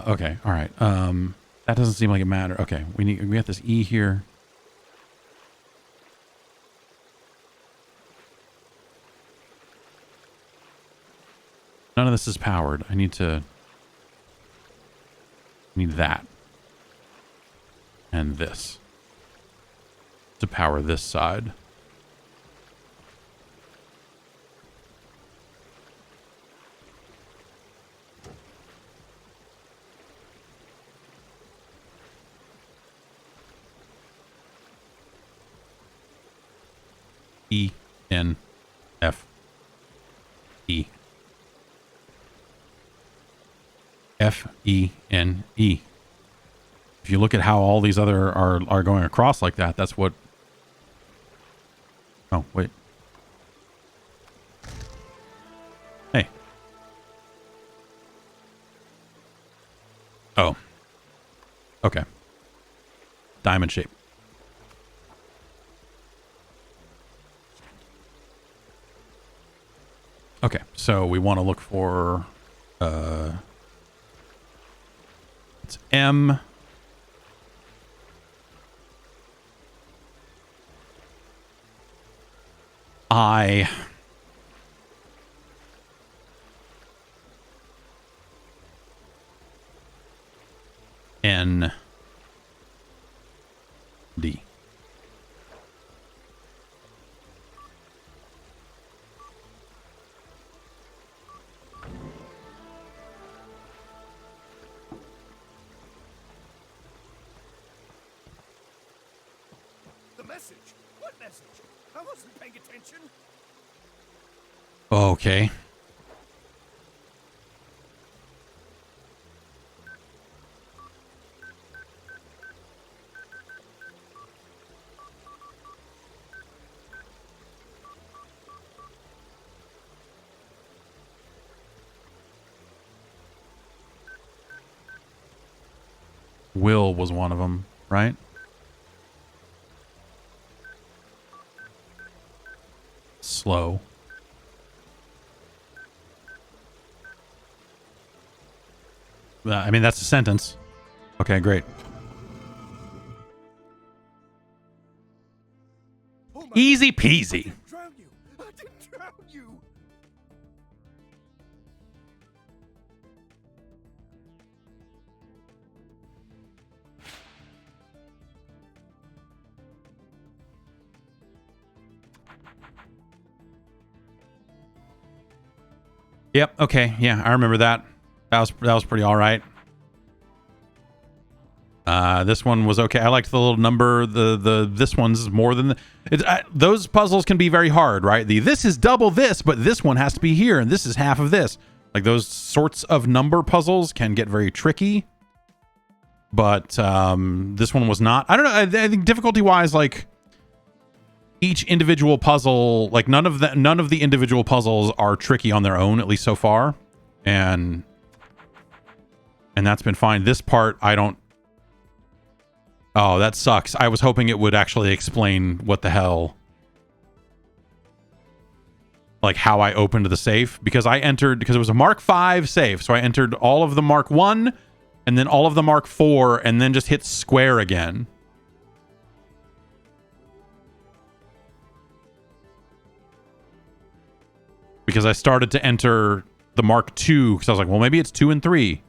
okay, all right. That doesn't seem like it matters. Okay, we got this E here. None of this is powered. I need that. And this. To power this side. E N F E. F E N E. If you look at how all these other are going across like that, that's what. Oh, wait. Hey. Oh. Okay. Diamond shape. Okay, so we want to look for it's M I N D. Message? What message? I wasn't paying attention. Okay. Will was one of them, right? Slow. I mean, that's a sentence. Okay, great. Oh Easy peasy. drown you. I didn't drown you. Yep. Okay. Yeah, I remember that. That was pretty all right. This one was okay. I liked the little number. This one's more than those puzzles can be very hard, right? This is double this, but this one has to be here, and this is half of this. Like those sorts of number puzzles can get very tricky. But this one was not. I don't know. I think difficulty wise, like each individual puzzle, like none of the individual puzzles are tricky on their own, at least so far. And that's been fine. This part, I don't... Oh, that sucks. I was hoping it would actually explain what the hell... Like how I opened the safe. Because it was a Mark V safe. So I entered all of the Mark I, and then all of the Mark IV, and then just hit square again. Because I started to enter the Mark II, because I was like, well, maybe it's 2 and 3.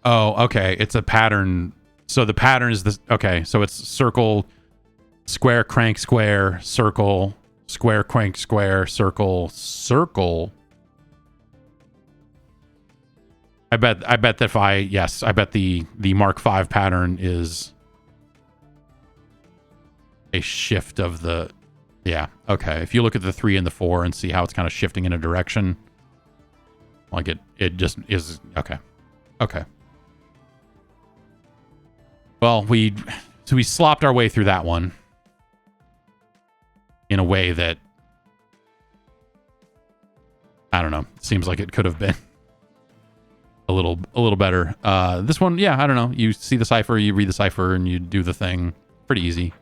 Oh, okay. It's a pattern. So the pattern is this. Okay, so it's circle, square, crank, square, circle, square, crank, square, circle, circle. I bet that I bet the Mark V pattern is a shift of the... Yeah, okay. If you look at the 3 and the 4 and see how it's kind of shifting in a direction, like it just is... Okay. Okay. Well, we slopped our way through that one in a way that, I don't know, seems like it could have been a little better. This one, yeah, I don't know. You see the cipher, you read the cipher, and you do the thing. Pretty easy.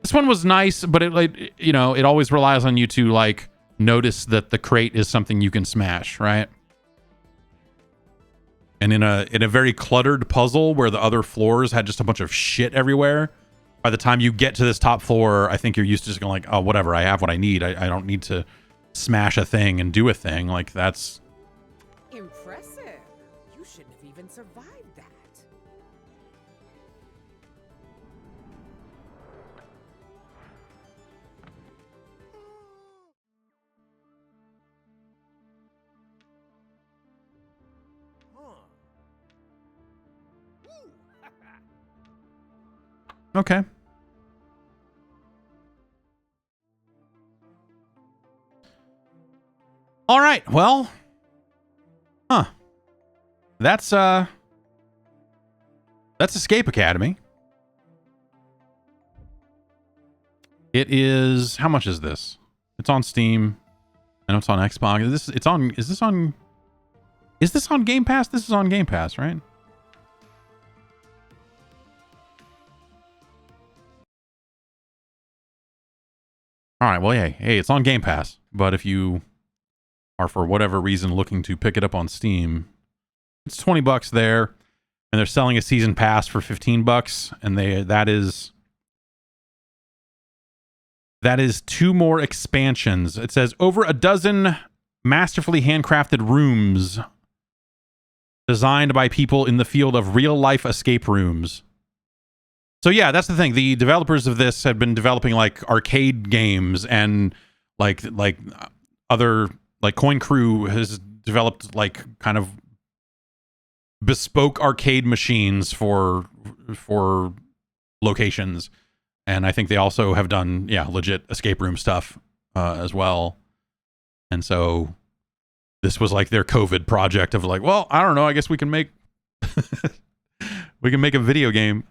This one was nice, but it, like, you know, it always relies on you to like notice that the crate is something you can smash, right? And in a very cluttered puzzle where the other floors had just a bunch of shit everywhere, by the time you get to this top floor, I think you're used to just going like, oh, whatever, I have what I need. I don't need to smash a thing and do a thing. Like, that's... Impressive. You shouldn't have even survived that. Okay. All right. Well, that's Escape Academy. It is, how much is this? It's on Steam. I know it's on Xbox. Is this on Game Pass? This is on Game Pass, right? All right, well, hey, it's on Game Pass, but if you are for whatever reason looking to pick it up on Steam, it's $20 there, and they're selling a season pass for $15, and that is 2 more expansions. It says over a dozen masterfully handcrafted rooms designed by people in the field of real-life escape rooms. So yeah, that's the thing. The developers of this have been developing like arcade games, and like other, like Coin Crew has developed like kind of bespoke arcade machines for locations, and I think they also have done legit escape room stuff as well. And so this was like their COVID project of like, well, I don't know, I guess we can make a video game.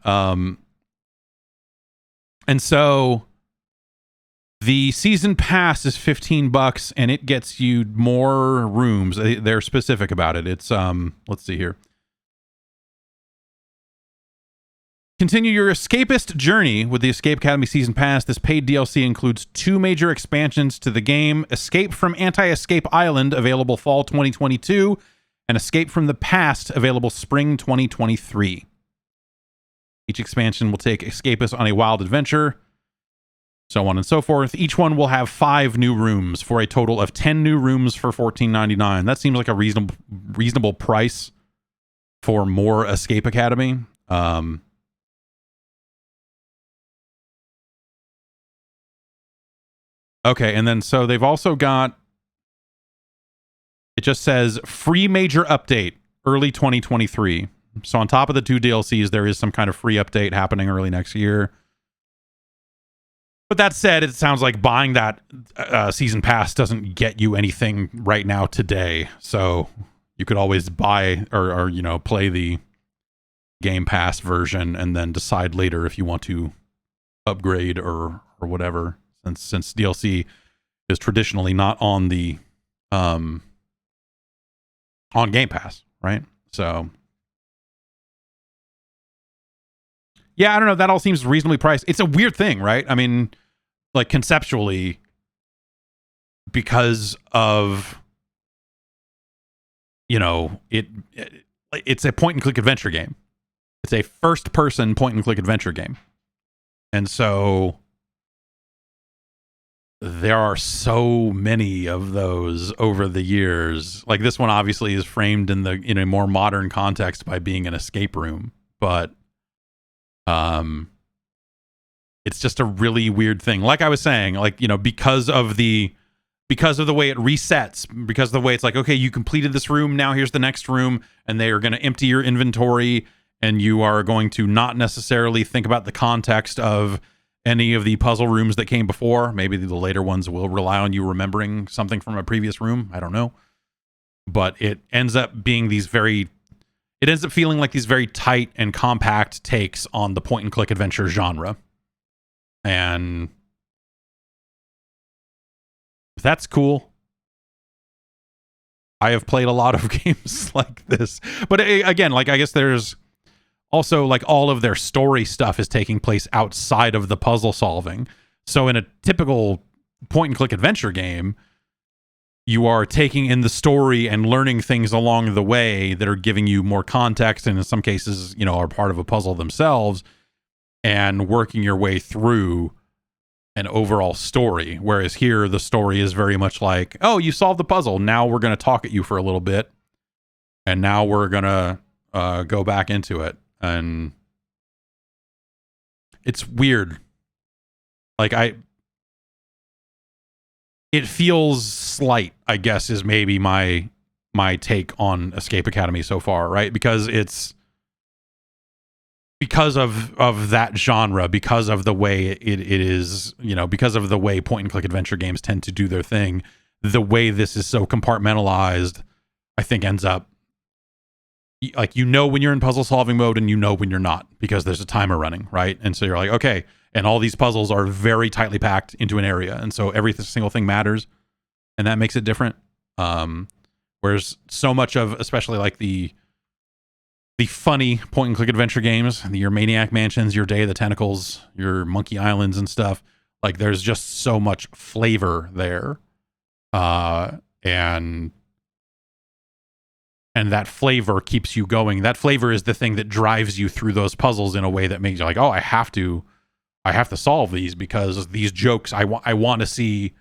And so the season pass is $15, and it gets you more rooms. They're specific about it. It's let's see here. Continue your escapist journey with the Escape Academy Season Pass. This paid DLC includes 2 major expansions to the game: Escape from Anti-Escape Island, available fall 2022, and Escape from the Past, available spring 2023. Each expansion will take escapists on a wild adventure, so on and so forth. Each one will have 5 new rooms for a total of 10 new rooms for $14.99. That seems like a reasonable price for more Escape Academy. Okay, and then so they've also got, it just says free major update early 2023. So on top of the 2 DLCs, there is some kind of free update happening early next year. But that said, it sounds like buying that season pass doesn't get you anything right now today. So you could always buy or play the Game Pass version and then decide later if you want to upgrade or whatever, since DLC is traditionally not on the on Game Pass, right? So yeah, I don't know, that all seems reasonably priced. It's a weird thing, right? I mean, like conceptually, because of, you know, it's a point and click adventure game. It's a first person point and click adventure game. And so there are so many of those over the years. Like this one obviously is framed in a more modern context by being an escape room, but it's just a really weird thing. Like I was saying, like, you know, because of the way it resets, because of the way it's like, okay, you completed this room, now here's the next room, and they are going to empty your inventory, and you are going to not necessarily think about the context of any of the puzzle rooms that came before. Maybe the later ones will rely on you remembering something from a previous room. I don't know. But it ends up being it ends up feeling like these very tight and compact takes on the point and click adventure genre. And that's cool. I have played a lot of games like this. But again, like I guess there's also like all of their story stuff is taking place outside of the puzzle solving. So in a typical point and click adventure game, you are taking in the story and learning things along the way that are giving you more context, and in some cases, you know, are part of a puzzle themselves, and working your way through an overall story. Whereas here, the story is very much like, oh, you solved the puzzle. Now we're going to talk at you for a little bit. And now we're going to go back into it. And it's weird. Like it feels slight, I guess, is maybe my take on Escape Academy so far, right? Because it's because of that genre, because of the way it is, you know, because of the way point and click adventure games tend to do their thing, the way this is so compartmentalized, I think ends up like, you know, when you're in puzzle solving mode and you know when you're not, because there's a timer running, right? And so you're like, okay, and all these puzzles are very tightly packed into an area, and so every single thing matters, and that makes it different. Whereas so much of, especially like the funny point and click adventure games, your Maniac Mansions, your Day of the Tentacles, your Monkey Islands and stuff, like there's just so much flavor there, and that flavor keeps you going. That flavor is the thing that drives you through those puzzles in a way that makes you like, oh, I have to solve these, because these jokes, I want to see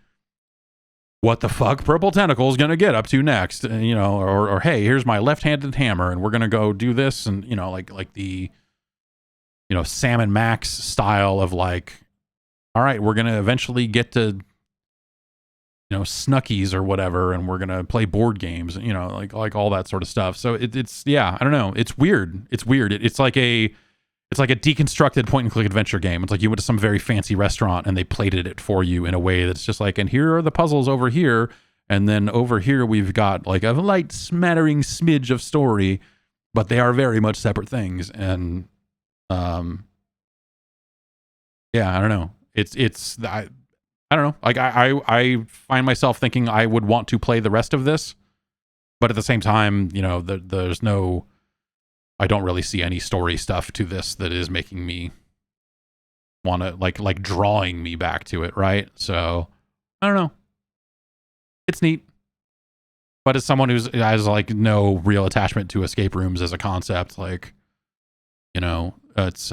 what the fuck Purple Tentacle is going to get up to next, and, you know, or hey, here's my left-handed hammer and we're going to go do this, and, you know, like the, you know, Sam and Max style of like, all right, we're going to eventually get to, you know, Snuckies or whatever, and we're going to play board games, you know, like all that sort of stuff. So it's yeah, I don't know. It's weird. It's weird. It's like a deconstructed point and click adventure game. It's like you went to some very fancy restaurant and they plated it for you in a way that's just like, and here are the puzzles over here, and then over here we've got like a light smattering smidge of story, but they are very much separate things. And yeah, I don't know. I don't know. Like I find myself thinking I would want to play the rest of this, but at the same time, you know, there's no, I don't really see any story stuff to this that is making me want to like drawing me back to it, right? So I don't know. It's neat, but as someone who has like no real attachment to escape rooms as a concept, like, you know, it's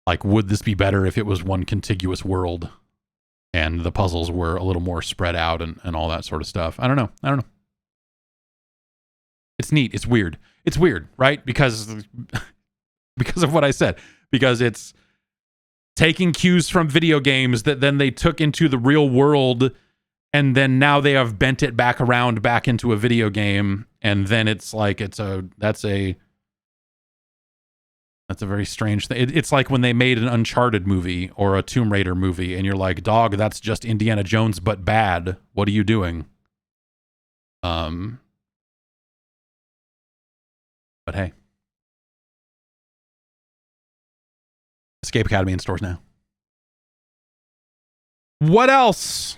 like, would this be better if it was one contiguous world and the puzzles were a little more spread out and all that sort of stuff? I don't know. It's neat. It's weird. It's weird, right? Because of what I said. Because it's taking cues from video games that then they took into the real world, and then now they have bent it back around back into a video game, and then it's like that's a very strange thing. It's like when they made an Uncharted movie or a Tomb Raider movie, and you're like, dog, that's just Indiana Jones but bad. What are you doing? But hey. Escape Academy in stores now. What else?